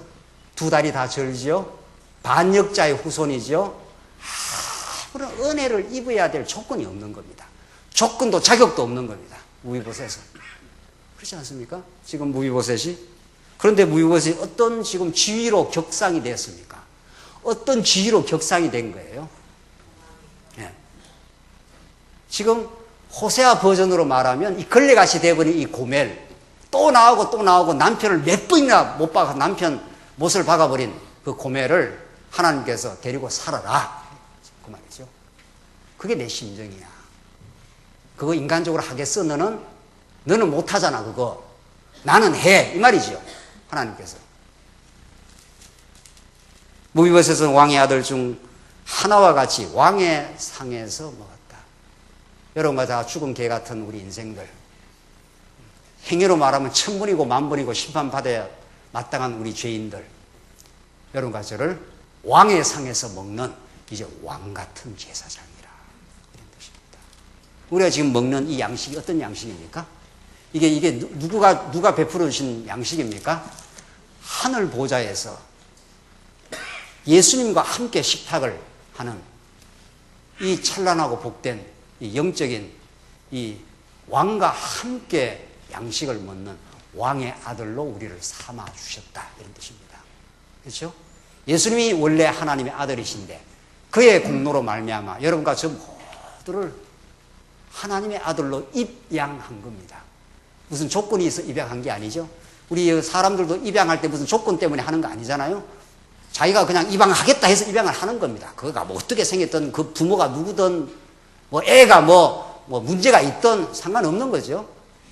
A: 두 다리 다 절지요. 반역자의 후손이죠. 아무런 은혜를 입어야 될 조건이 없는 겁니다. 조건도 자격도 없는 겁니다. 무비보셋은. 그렇지 않습니까? 지금 무비보셋이. 그런데 무비보셋이 어떤 지금 지위로 격상이 됐습니까? 어떤 지위로 격상이 된 거예요? 네. 지금 호세아 버전으로 말하면 이 걸레같이 돼버린 이 고멜, 또 나오고 남편을 몇 번이나 못 박아 남편 못을 박아버린 그 고멜을 하나님께서 데리고 살아라. 그 말이죠. 그게 내 심정이야. 그거 인간적으로 하겠어? 너는 못하잖아 그거. 나는 해. 이 말이죠. 하나님께서. 무비보셋은 왕의 아들 중 하나와 같이 왕의 상에서 먹었다. 여러분과 다 죽은 개 같은 우리 인생들, 행위로 말하면 천분이고 만분이고 심판받아야 마땅한 우리 죄인들, 여러분과 저를 왕의 상에서 먹는 이제 왕 같은 제사장이라, 이런 뜻입니다. 우리가 지금 먹는 이 양식이 어떤 양식입니까? 이게 누가 베풀어 주신 양식입니까? 하늘 보좌에서 예수님과 함께 식탁을 하는 이 찬란하고 복된 이 영적인 이 왕과 함께 양식을 먹는 왕의 아들로 우리를 삼아 주셨다, 이런 뜻입니다. 그렇죠? 예수님이 원래 하나님의 아들이신데 그의 공로로 말미암아 여러분과 저 모두를 하나님의 아들로 입양한 겁니다. 무슨 조건이 있어 입양한 게 아니죠. 우리 사람들도 입양할 때 무슨 조건 때문에 하는 거 아니잖아요. 자기가 그냥 입양하겠다 해서 입양을 하는 겁니다. 그거가 뭐 어떻게 생겼든 그 부모가 누구든 뭐 애가 뭐 문제가 있든 상관없는 거죠.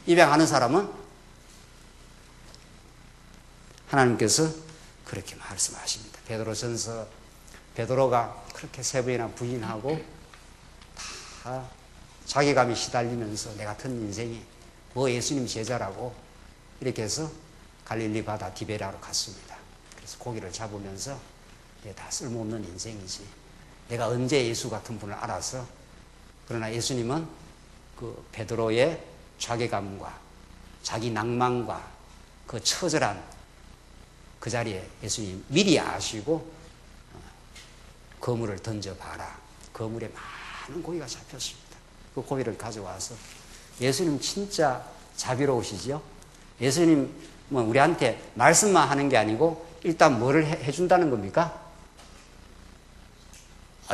A: 입양하는 사람은. 하나님께서 그렇게 말씀하십니다. 베드로전서, 베드로가 그렇게 세 번이나 부인하고 다 자괴감이 시달리면서 내 같은 인생이 뭐 예수님 제자라고 이렇게 해서 갈릴리 바다 디베라로 갔습니다. 그래서 고기를 잡으면서 다 쓸모없는 인생이지, 내가 언제 예수 같은 분을 알아서. 그러나 예수님은 그 베드로의 자괴감과 자기 낭만과 그 처절한 그 자리에 예수님 미리 아시고 그물을 던져봐라. 그물에 많은 고기가 잡혔습니다. 그 고기를 가져와서, 예수님 진짜 자비로우시죠? 예수님은 우리한테 말씀만 하는 게 아니고 일단 뭐를 해준다는 겁니까?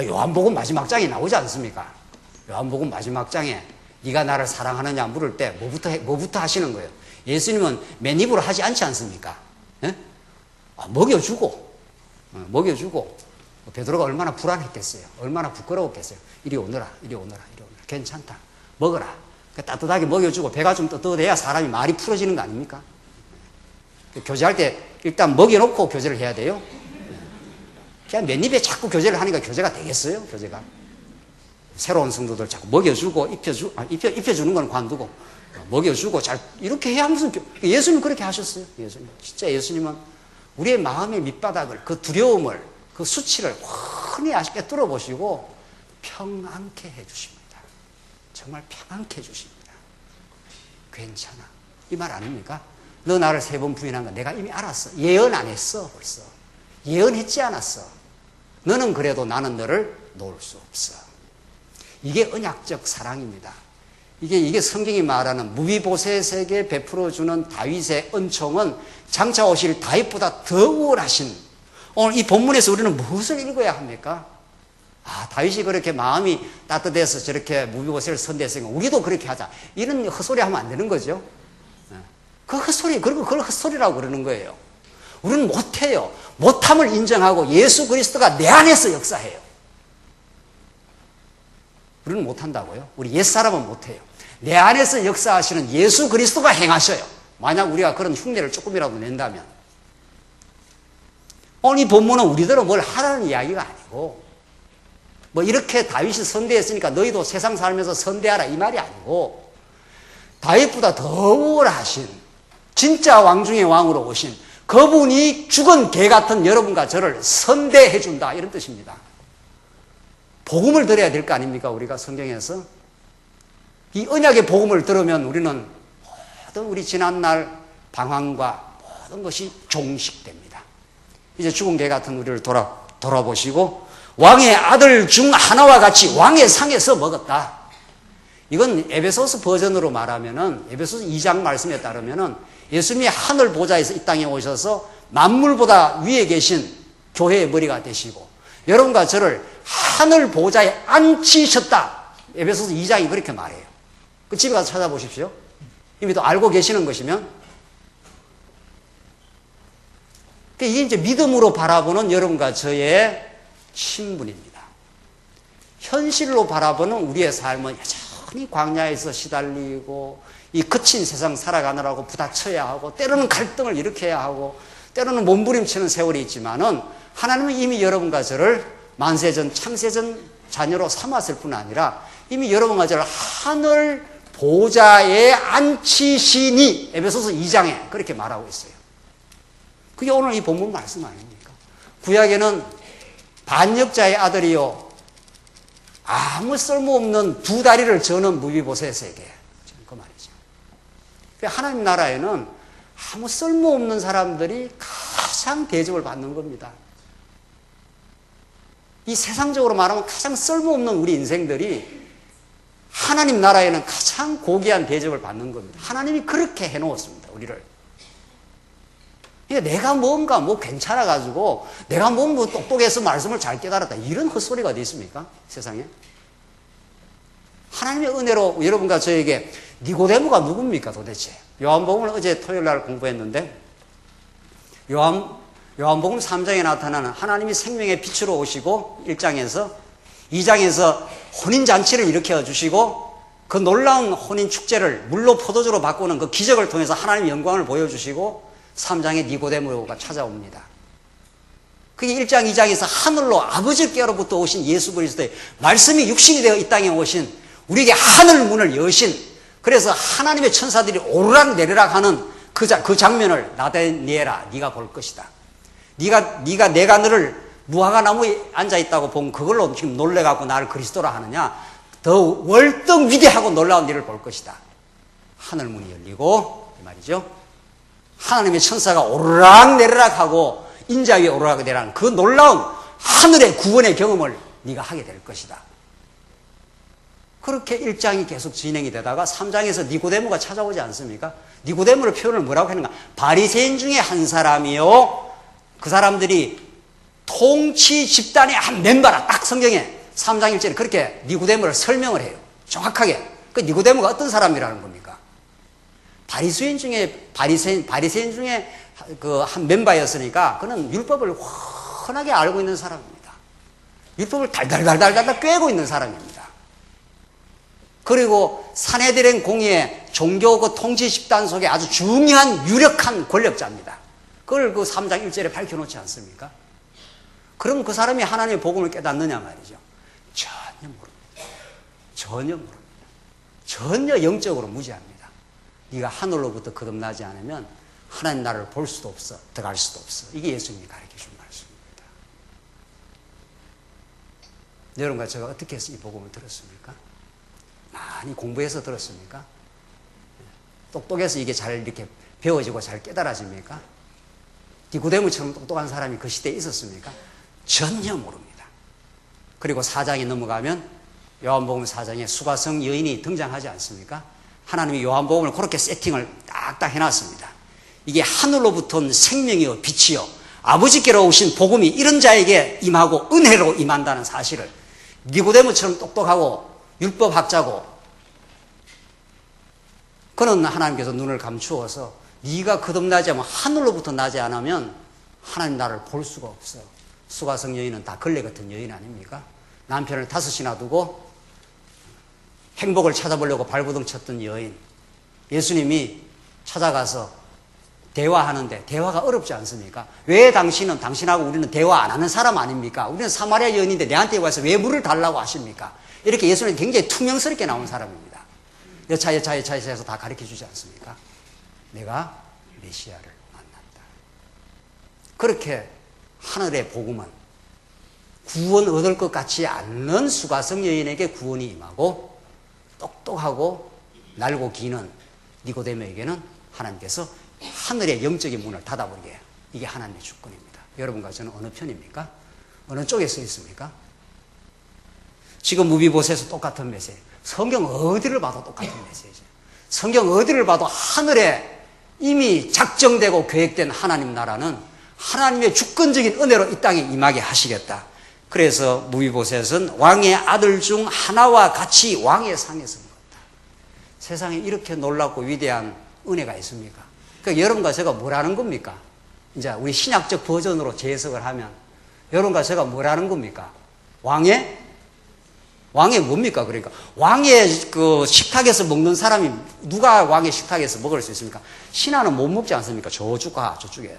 A: 요한복음 마지막 장에 나오지 않습니까? 요한복음 마지막 장에 네가 나를 사랑하느냐 물을 때 뭐부터 하시는 거예요? 예수님은 맨입으로 하지 않지 않습니까? 예? 먹여주고 베드로가 얼마나 불안했겠어요. 얼마나 부끄러웠겠어요. 이리 오너라. 괜찮다. 먹어라. 따뜻하게 먹여주고 배가 좀 떳떳해야 사람이 말이 풀어지는 거 아닙니까?
B: 교제할 때 일단 먹여놓고 교제를 해야 돼요. 그냥 맨입에 자꾸 교제를 하니까 교제가 되겠어요? 교제가. 새로운 성도들 자꾸 먹여주고 입혀주는 건 관두고 먹여주고 잘 이렇게 해야 하면서 예수님 그렇게 하셨어요. 예수님. 진짜 예수님은 우리의 마음의 밑바닥을 그 두려움을 그 수치를 훤히 아쉽게 뚫어보시고 평안케 해주십니다. 정말 평안케 해주십니다. 괜찮아. 이 말 아닙니까? 너 나를 3번 부인한 거 내가 이미 알았어. 예언 안 했어 벌써. 예언했지 않았어. 너는 그래도 나는 너를 놓을 수 없어. 이게 언약적 사랑입니다. 이게 성경이 말하는 무비보셋에게 베풀어주는 다윗의 은총은 장차 오실 다윗보다 더 우월하신, 오늘 이 본문에서 우리는 무엇을 읽어야 합니까? 다윗이 그렇게 마음이 따뜻해서 저렇게 무비보셋을 선대했으니까 우리도 그렇게 하자. 이런 헛소리 하면 안 되는 거죠. 그 헛소리, 그리고 그걸 헛소리라고 그러는 거예요. 우리는 못해요. 못함을 인정하고 예수 그리스도가 내 안에서 역사해요. 우리는 못한다고요? 우리 옛사람은 못해요. 내 안에서 역사하시는 예수 그리스도가 행하셔요. 만약 우리가 그런 흉내를 조금이라도 낸다면. 오늘 이 본문은 우리들은 뭘 하라는 이야기가 아니고, 뭐 이렇게 다윗이 선대했으니까 너희도 세상 살면서 선대하라 이 말이 아니고, 다윗보다 더 우월하신 진짜 왕 중의 왕으로 오신 그분이 죽은 개 같은 여러분과 저를 선대해 준다 이런 뜻입니다. 복음을 들어야 될 거 아닙니까? 우리가 성경에서 이 언약의 복음을 들으면 우리는 모든 우리 지난날 방황과 모든 것이 종식됩니다. 이제 죽은 개 같은 우리를 돌아보시고 왕의 아들 중 하나와 같이 왕의 상에서 먹었다. 이건 에베소서 버전으로 말하면은 에베소서 2장 말씀에 따르면은 예수님이 하늘 보좌에서 이 땅에 오셔서 만물보다 위에 계신 교회의 머리가 되시고 여러분과 저를 하늘 보좌에 앉히셨다. 에베소서 2장이 그렇게 말해요. 그 집에 가서 찾아보십시오. 이미 또 알고 계시는 것이면. 이게 이제 믿음으로 바라보는 여러분과 저의 신분입니다. 현실로 바라보는 우리의 삶은 여전히 광야에서 시달리고 이 거친 세상 살아가느라고 부딪혀야 하고 때로는 갈등을 일으켜야 하고 때로는 몸부림치는 세월이 있지만은 하나님은 이미 여러분과 저를 만세전 창세전 자녀로 삼았을 뿐 아니라 이미 여러분과 저를 하늘 보좌에 앉히시니 에베소서 2장에 그렇게 말하고 있어요. 그게 오늘 이 본문 말씀 아닙니까? 구약에는 반역자의 아들이요 아무 쓸모없는 두 다리를 저는 무비보셋에게 그 말이죠. 하나님 나라에는 아무 쓸모없는 사람들이 가장 대접을 받는 겁니다. 이 세상적으로 말하면 가장 쓸모없는 우리 인생들이 하나님 나라에는 가장 고귀한 대접을 받는 겁니다. 하나님이 그렇게 해놓았습니다. 우리를. 그러니까 내가 뭔가 괜찮아가지고 내가 똑똑해서 말씀을 잘 깨달았다. 이런 헛소리가 어디 있습니까? 세상에. 하나님의 은혜로 여러분과 저에게 니고데모가 누굽니까 도대체? 요한복음을 어제 토요일 날 공부했는데 요한복음 3장에 나타나는 하나님이 생명의 빛으로 오시고 1장에서 2장에서 혼인잔치를 일으켜 주시고 그 놀라운 혼인축제를 물로 포도주로 바꾸는 그 기적을 통해서 하나님의 영광을 보여주시고 3장에 니고데모가 찾아옵니다. 그게 1장 2장에서 하늘로 아버지께로부터 오신 예수 그리스도의 말씀이 육신이 되어 이 땅에 오신 우리에게 하늘 문을 여신 그래서 하나님의 천사들이 오르락 내리락 하는 그 장면을 나다니엘아 네가 볼 것이다. 네가 내가 너를 무화과 나무에 앉아있다고 본 그걸로 지금 놀래갖고 나를 그리스도라 하느냐 더 월등 위대하고 놀라운 일을 볼 것이다. 하늘문이 열리고 이 말이죠. 하나님의 천사가 오르락 내리락 하고 인자 위에 오르락 내리락 그 놀라운 하늘의 구원의 경험을 네가 하게 될 것이다. 그렇게 1장이 계속 진행이 되다가 3장에서 니고데모가 찾아오지 않습니까? 니고데모를 표현을 뭐라고 하는가? 바리새인 중에 한 사람이요. 그 사람들이 통치 집단의 한 멤버라. 딱 성경에 3장 1절에 그렇게 니고데모를 설명을 해요. 정확하게. 그 니고데모가 어떤 사람이라는 겁니까? 바리새인 중에 그 한 멤버였으니까 그는 율법을 훤하게 알고 있는 사람입니다. 율법을 달달달달달 꿰고 있는 사람입니다. 그리고 산헤드린 공의의 종교 그 통치 집단 속에 아주 중요한 유력한 권력자입니다. 그걸 그 3장 1절에 밝혀놓지 않습니까? 그럼 그 사람이 하나님의 복음을 깨닫느냐 말이죠. 전혀 모릅니다. 전혀 모릅니다. 전혀 영적으로 무지합니다. 네가 하늘로부터 거듭나지 않으면 하나님 나라를 볼 수도 없어. 들어갈 수도 없어. 이게 예수님이 가르쳐준 말씀입니다. 여러분과 제가 어떻게 해서 이 복음을 들었습니까? 많이 공부해서 들었습니까? 똑똑해서 이게 잘 이렇게 배워지고 잘 깨달아집니까? 니고데모처럼 똑똑한 사람이 그 시대에 있었습니까? 전혀 모릅니다. 그리고 4장에 넘어가면 요한복음 4장에 수가성 여인이 등장하지 않습니까? 하나님이 요한복음을 그렇게 세팅을 딱딱 해놨습니다. 이게 하늘로부터 온 생명이요 빛이요 아버지께로 오신 복음이 이런 자에게 임하고 은혜로 임한다는 사실을 니고데모처럼 똑똑하고 율법학자고 그는 하나님께서 눈을 감추어서 네가 거듭나지 않으면 하늘로부터 나지 않으면 하나님 나라를 볼 수가 없어. 수가성 여인은 다 걸레 같은 여인 아닙니까? 남편을 5이나 두고 행복을 찾아보려고 발버둥 쳤던 여인. 예수님이 찾아가서 대화하는데 대화가 어렵지 않습니까? 왜 당신은 당신하고 우리는 대화 안 하는 사람 아닙니까? 우리는 사마리아 여인인데 내한테 와서 왜 물을 달라고 하십니까? 이렇게 예수님이 굉장히 투명스럽게 나온 사람입니다. 여차여차해서 다 가르쳐 주지 않습니까? 내가 메시아를 만났다. 그렇게 하늘의 복음은 구원 얻을 것 같지 않는 수가성 여인에게 구원이 임하고 똑똑하고 날고 기는 니고데모에게는 하나님께서 하늘의 영적인 문을 닫아버리게 해요. 이게 하나님의 주권입니다. 여러분과 저는 어느 편입니까? 어느 쪽에 서 있습니까? 지금 무비보셋에서 똑같은 메시지. 성경 어디를 봐도 똑같은 메시지. 성경 어디를 봐도 하늘에 이미 작정되고 계획된 하나님 나라는 하나님의 주권적인 은혜로 이 땅에 임하게 하시겠다. 그래서 무비보셋은 왕의 아들 중 하나와 같이 왕의 상에 선 겁니다. 세상에 이렇게 놀랍고 위대한 은혜가 있습니까? 그러니까 여러분과 제가 뭐라는 겁니까? 이제 우리 신약적 버전으로 재해석을 하면 여러분과 제가 뭐라는 겁니까? 왕의 뭡니까? 그러니까 왕의 그 식탁에서 먹는 사람이 누가 왕의 식탁에서 먹을 수 있습니까? 신하는 못 먹지 않습니까? 저쪽과 저쪽에.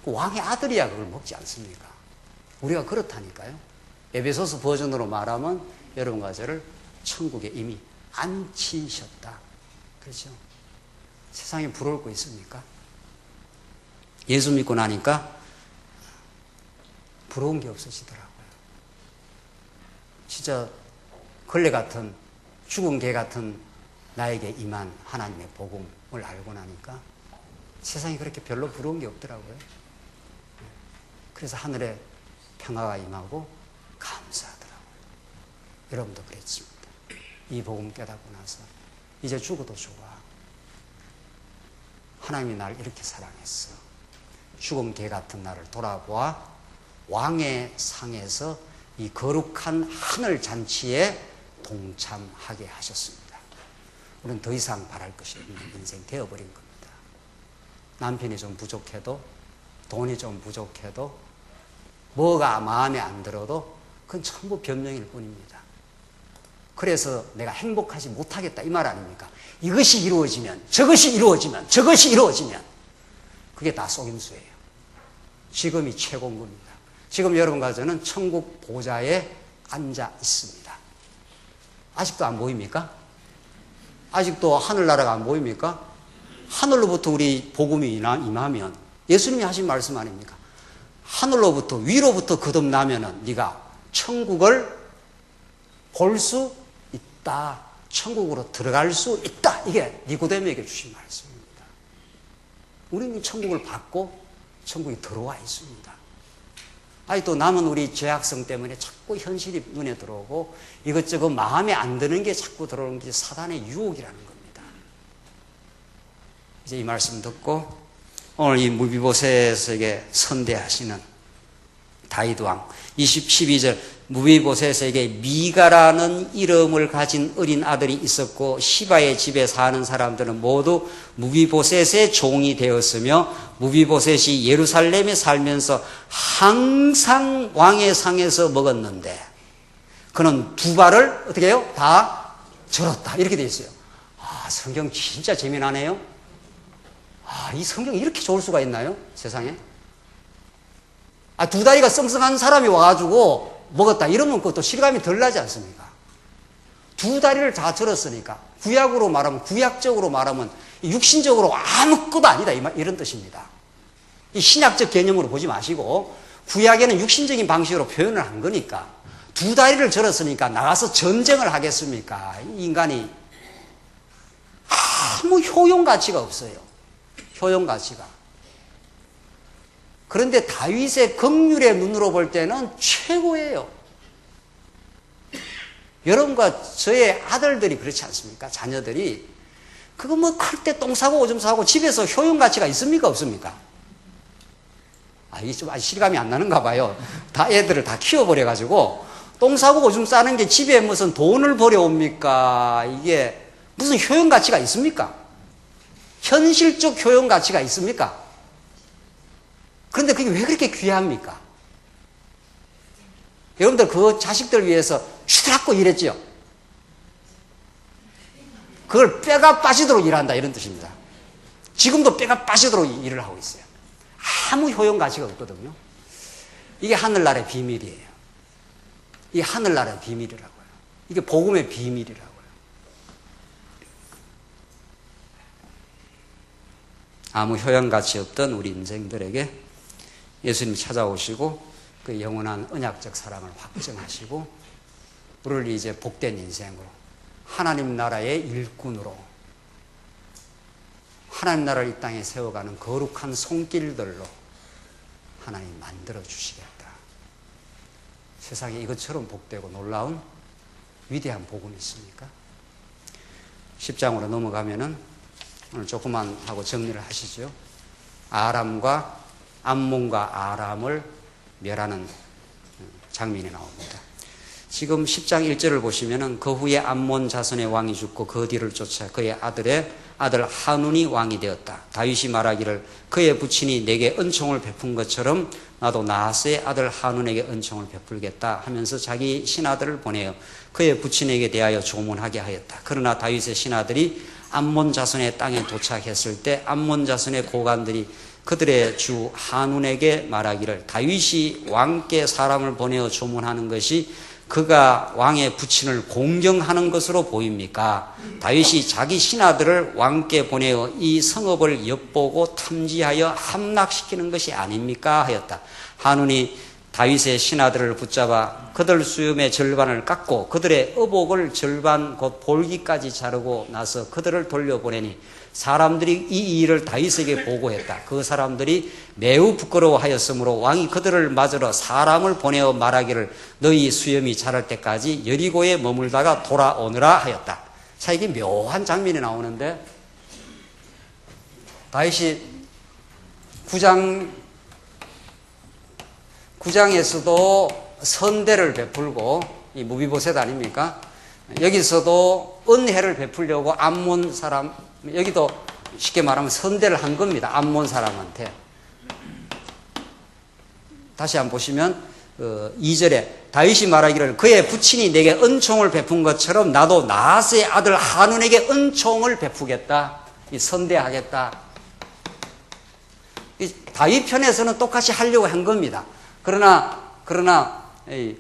B: 그 왕의 아들이야 그걸 먹지 않습니까? 우리가 그렇다니까요. 에베소서 버전으로 말하면 여러분과 저를 천국에 이미 앉히셨다. 그렇죠? 세상에 부러울 거 있습니까? 예수 믿고 나니까 부러운 게 없어지더라고요. 진짜 걸레 같은 죽은 개 같은 나에게 임한 하나님의 복음을 알고 나니까 세상이 그렇게 별로 부러운 게 없더라고요. 그래서 하늘에 평화가 임하고 감사하더라고요. 여러분도 그랬습니다. 이 복음 깨닫고 나서 이제 죽어도 좋아. 하나님이 날 이렇게 사랑했어. 죽은 개 같은 나를 돌아보아 왕의 상에서 이 거룩한 하늘 잔치에 동참하게 하셨습니다. 우리는 더 이상 바랄 것이 없는 인생 되어버린 겁니다. 남편이 좀 부족해도 돈이 좀 부족해도 뭐가 마음에 안 들어도 그건 전부 변명일 뿐입니다. 그래서 내가 행복하지 못하겠다 이 말 아닙니까? 이것이 이루어지면 저것이 이루어지면 저것이 이루어지면 그게 다 속임수예요. 지금이 최고인 겁니다. 지금 여러분과 저는 천국 보좌에 앉아 있습니다. 아직도 안 보입니까? 아직도 하늘나라가 안 보입니까? 하늘로부터 우리 복음이 임하면 예수님이 하신 말씀 아닙니까? 하늘로부터 위로부터 거듭나면은 네가 천국을 볼 수 있다. 천국으로 들어갈 수 있다. 이게 니고데모에게 주신 말씀입니다. 우리는 천국을 받고 천국이 들어와 있습니다. 아니 또 남은 우리 죄악성 때문에 자꾸 현실이 눈에 들어오고 이것저것 마음에 안 드는 게 자꾸 들어오는 게 사단의 유혹이라는 겁니다. 이제 이 말씀 듣고 오늘 이 무비보셋에게 선대하시는 다윗 왕 12절 무비보셋에게 미가라는 이름을 가진 어린 아들이 있었고 시바의 집에 사는 사람들은 모두 무비보셋의 종이 되었으며 무비보셋이 예루살렘에 살면서 항상 왕의 상에서 먹었는데 그는 두 발을 어떻게 해요? 다 절었다. 이렇게 돼 있어요. 아, 성경 진짜 재미나네요. 이 성경이 이렇게 좋을 수가 있나요? 세상에? 두 다리가 썽썽한 사람이 와가지고 먹었다. 이러면 그것도 실감이 덜 나지 않습니까? 두 다리를 다 들었으니까. 구약으로 말하면, 구약적으로 말하면, 육신적으로 아무것도 아니다. 이런 뜻입니다. 이 신약적 개념으로 보지 마시고, 구약에는 육신적인 방식으로 표현을 한 거니까, 두 다리를 들었으니까 나가서 전쟁을 하겠습니까? 이 인간이 아무 효용 가치가 없어요. 효용 가치가. 그런데 다윗의 긍휼의 눈으로 볼 때는 최고예요. 여러분과 저의 아들들이 그렇지 않습니까? 자녀들이 그거 뭐 클 때 똥 싸고 오줌 싸고 집에서 효용 가치가 있습니까? 없습니까? 이게 좀 아직 실감이 안 나는가 봐요. 다 애들을 다 키워버려가지고 똥 싸고 오줌 싸는 게 집에 무슨 돈을 벌여옵니까? 이게 무슨 효용 가치가 있습니까? 현실적 효용 가치가 있습니까? 그런데 그게 왜 그렇게 귀합니까? 여러분들 그 자식들 위해서 휘드라고 일했죠? 그걸 뼈가 빠지도록 일한다 이런 뜻입니다. 지금도 뼈가 빠지도록 일을 하고 있어요. 아무 효용 가치가 없거든요. 이게 하늘나라의 비밀이에요. 이게 하늘나라의 비밀이라고요. 이게 복음의 비밀이라고요. 아무 효용 가치 없던 우리 인생들에게 예수님이 찾아오시고 그 영원한 언약적 사랑을 확증하시고 우리를 이제 복된 인생으로 하나님 나라의 일꾼으로 하나님 나라를 이 땅에 세워가는 거룩한 손길들로 하나님 만들어 주시겠다. 세상에 이것처럼 복되고 놀라운 위대한 복음이 있습니까? 10장으로 넘어가면은 오늘 조금만 하고 정리를 하시죠. 아람과 암몬과 아람을 멸하는 장면이 나옵니다. 지금 10장 1절을 보시면은 그 후에 암몬 자손의 왕이 죽고 그 뒤를 쫓아 그의 아들 하눈이 왕이 되었다. 다윗이 말하기를 그의 부친이 내게 은총을 베푼 것처럼 나도 나하스의 아들 하눈에게 은총을 베풀겠다 하면서 자기 신하들을 보내어 그의 부친에게 대하여 조문하게 하였다. 그러나 다윗의 신하들이 암몬 자손의 땅에 도착했을 때 암몬 자손의 고관들이 그들의 주 하눈에게 말하기를 다윗이 왕께 사람을 보내어 조문하는 것이 그가 왕의 부친을 공경하는 것으로 보입니까? 다윗이 자기 신하들을 왕께 보내어 이 성읍을 엿보고 탐지하여 함락시키는 것이 아닙니까? 하였다. 하눈이 다윗의 신하들을 붙잡아 그들 수염의 절반을 깎고 그들의 의복을 절반 곧 볼기까지 자르고 나서 그들을 돌려보내니 사람들이 이 일을 다윗에게 보고했다. 그 사람들이 매우 부끄러워하였으므로 왕이 그들을 맞으러 사람을 보내어 말하기를 너희 수염이 자랄 때까지 여리고에 머물다가 돌아오느라 하였다. 자, 이게 묘한 장면이 나오는데 다윗이 9장에서도 선대를 베풀고 이 무비보셋 아닙니까? 여기서도 은혜를 베풀려고 암몬 사람, 여기도 쉽게 말하면 선대를 한 겁니다. 암몬 사람한테. 다시 한번 보시면 2절에 다윗이 말하기를 그의 부친이 내게 은총을 베푼 것처럼 나도 나하스의 아들 하눈에게 은총을 베푸겠다. 이 선대하겠다. 이 다윗 편에서는 똑같이 하려고 한 겁니다. 그러나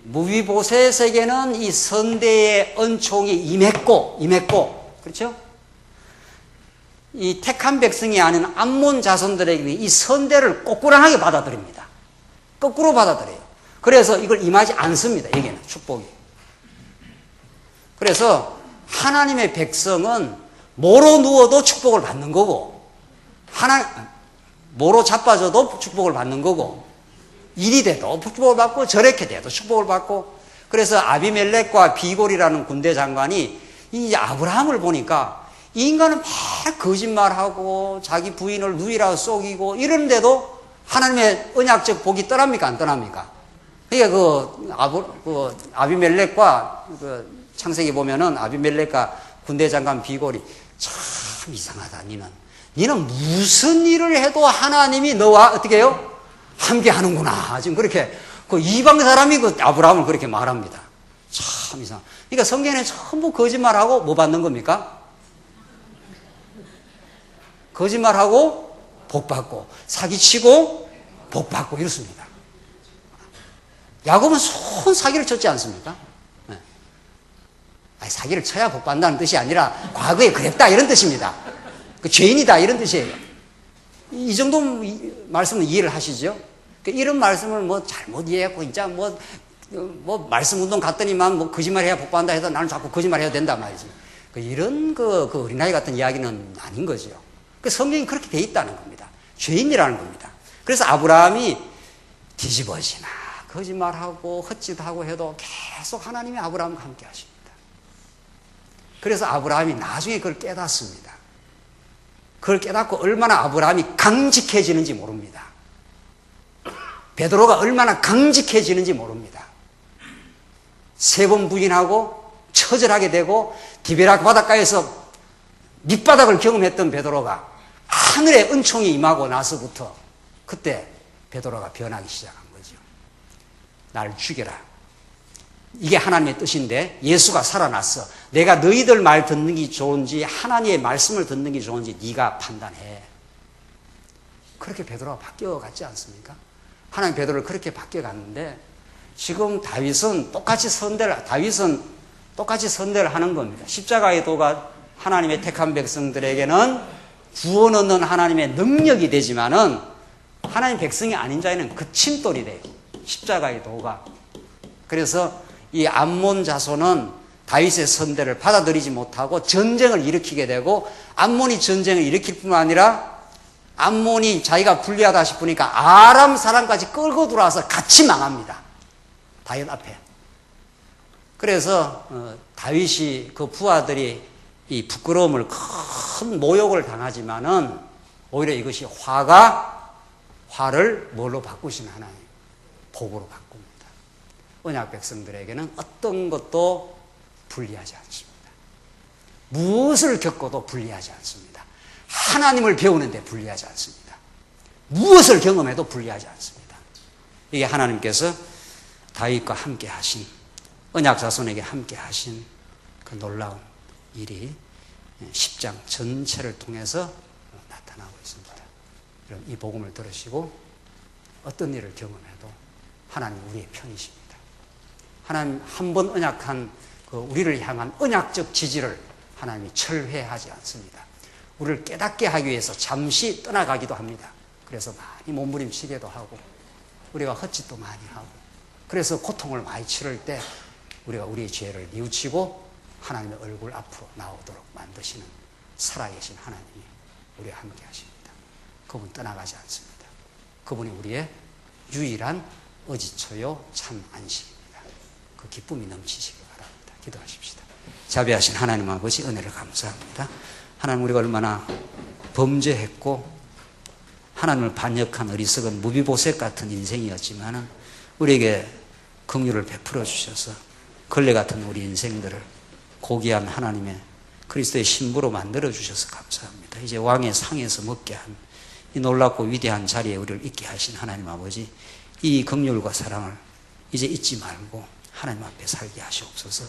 B: 무비보셋에게는 이 선대의 은총이 임했고, 그렇죠? 이 택한 백성이 아닌 암몬 자손들에게 이 선대를 꼬꾸랑하게 받아들입니다. 거꾸로 받아들여요. 그래서 이걸 임하지 않습니다. 여기는 축복이. 그래서 하나님의 백성은 모로 누워도 축복을 받는 거고, 모로 자빠져도 축복을 받는 거고, 일이 돼도 축복을 받고 저렇게 돼도 축복을 받고. 그래서 아비멜렉과 비골이라는 군대 장관이 이 아브라함을 보니까 이 인간은 막 거짓말하고 자기 부인을 누이라고 속이고 이러는데도 하나님의 언약적 복이 떠납니까 안 떠납니까? 그러니까 아비멜렉과 창세기 보면은 아비멜렉과 군대 장관 비골이 참 이상하다. 니는 무슨 일을 해도 하나님이 너와 어떻게 해요? 함께 하는구나. 지금 그렇게, 이방 사람이 아브라함을 그렇게 말합니다. 참 이상. 그러니까 성경에 전부 거짓말하고 뭐 받는 겁니까? 거짓말하고 복받고, 사기치고 복받고 이렇습니다. 야곱은 손 사기를 쳤지 않습니까? 네. 아니, 사기를 쳐야 복받는다는 뜻이 아니라 과거에 그랬다 이런 뜻입니다. 그 죄인이다 이런 뜻이에요. 이 정도 말씀은 이해를 하시죠? 이런 말씀을 뭐 잘못 이해했고 진짜 뭐 말씀 운동 갔더니만 뭐 거짓말 해야 복받는다 해서 나는 자꾸 거짓말 해야 된다 말이지. 이런 그 어린아이 같은 이야기는 아닌 거죠. 성경이 그렇게 돼 있다는 겁니다. 죄인이라는 겁니다. 그래서 아브라함이 뒤집어지나 거짓말하고 헛짓하고 해도 계속 하나님이 아브라함과 함께 하십니다. 그래서 아브라함이 나중에 그걸 깨닫습니다. 그걸 깨닫고 얼마나 아브라함이 강직해지는지 모릅니다. 베드로가 얼마나 강직해지는지 모릅니다. 3번 부인하고 처절하게 되고 디베락 바닷가에서 밑바닥을 경험했던 베드로가 하늘의 은총이 임하고 나서부터 그때 베드로가 변하기 시작한 거죠. 날 죽여라. 이게 하나님의 뜻인데 예수가 살아났어. 내가 너희들 말 듣는 게 좋은지 하나님의 말씀을 듣는 게 좋은지 네가 판단해. 그렇게 베드로가 바뀌어갔지 않습니까? 하나님 베드로를 그렇게 바뀌어갔는데 지금 다윗은 똑같이 선대를 하는 겁니다. 십자가의 도가 하나님의 택한 백성들에게는 구원 얻는 하나님의 능력이 되지만은 하나님 백성이 아닌 자에는 그 침돌이 돼요. 십자가의 도가. 그래서 이 암몬 자손은 다윗의 선대를 받아들이지 못하고 전쟁을 일으키게 되고 암몬이 전쟁을 일으킬 뿐만 아니라 암몬이 자기가 불리하다 싶으니까 아람 사람까지 끌고 들어와서 같이 망합니다. 다윗 앞에. 그래서 다윗이 그 부하들이 이 부끄러움을 큰 모욕을 당하지만은 오히려 이것이 화를 뭘로 바꾸시는 하나님? 복으로 바꿉니다. 언약 백성들에게는 어떤 것도 불리하지 않습니다. 무엇을 겪어도 불리하지 않습니다. 하나님을 배우는데 불리하지 않습니다. 무엇을 경험해도 불리하지 않습니다. 이게 하나님께서 다윗과 함께 하신, 언약 자손에게 함께 하신 그 놀라운 일이 10장 전체를 통해서 나타나고 있습니다. 여러분, 이 복음을 들으시고 어떤 일을 경험해도 하나님 우리의 편이십니다. 하나님 한 번 언약한 그 우리를 향한 언약적 지지를 하나님이 철회하지 않습니다. 우리를 깨닫게 하기 위해서 잠시 떠나가기도 합니다. 그래서 많이 몸부림치게도 하고 우리가 헛짓도 많이 하고 그래서 고통을 많이 치를 때 우리가 우리의 죄를 뉘우치고 하나님의 얼굴 앞으로 나오도록 만드시는 살아계신 하나님이 우리와 함께 하십니다. 그분 떠나가지 않습니다. 그분이 우리의 유일한 의지처요 참 안식입니다. 그 기쁨이 넘치시기 바랍니다. 기도하십시다. 자비하신 하나님 아버지 은혜를 감사합니다. 하나님 우리가 얼마나 범죄했고 하나님을 반역한 어리석은 무비보셋 같은 인생이었지만 우리에게 긍휼을 베풀어 주셔서 걸레 같은 우리 인생들을 고귀한 하나님의 그리스도의 신부로 만들어 주셔서 감사합니다. 이제 왕의 상에서 먹게 한 이 놀랍고 위대한 자리에 우리를 있게 하신 하나님 아버지, 이 긍휼과 사랑을 이제 잊지 말고 하나님 앞에 살게 하시옵소서.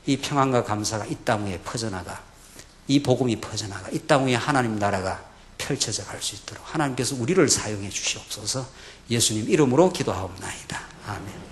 B: 이 평안과 감사가 이 땅 위에 퍼져나가, 이 복음이 퍼져나가 이 땅 위에 하나님 나라가 펼쳐져 갈 수 있도록 하나님께서 우리를 사용해 주시옵소서. 예수님 이름으로 기도하옵나이다. 아멘.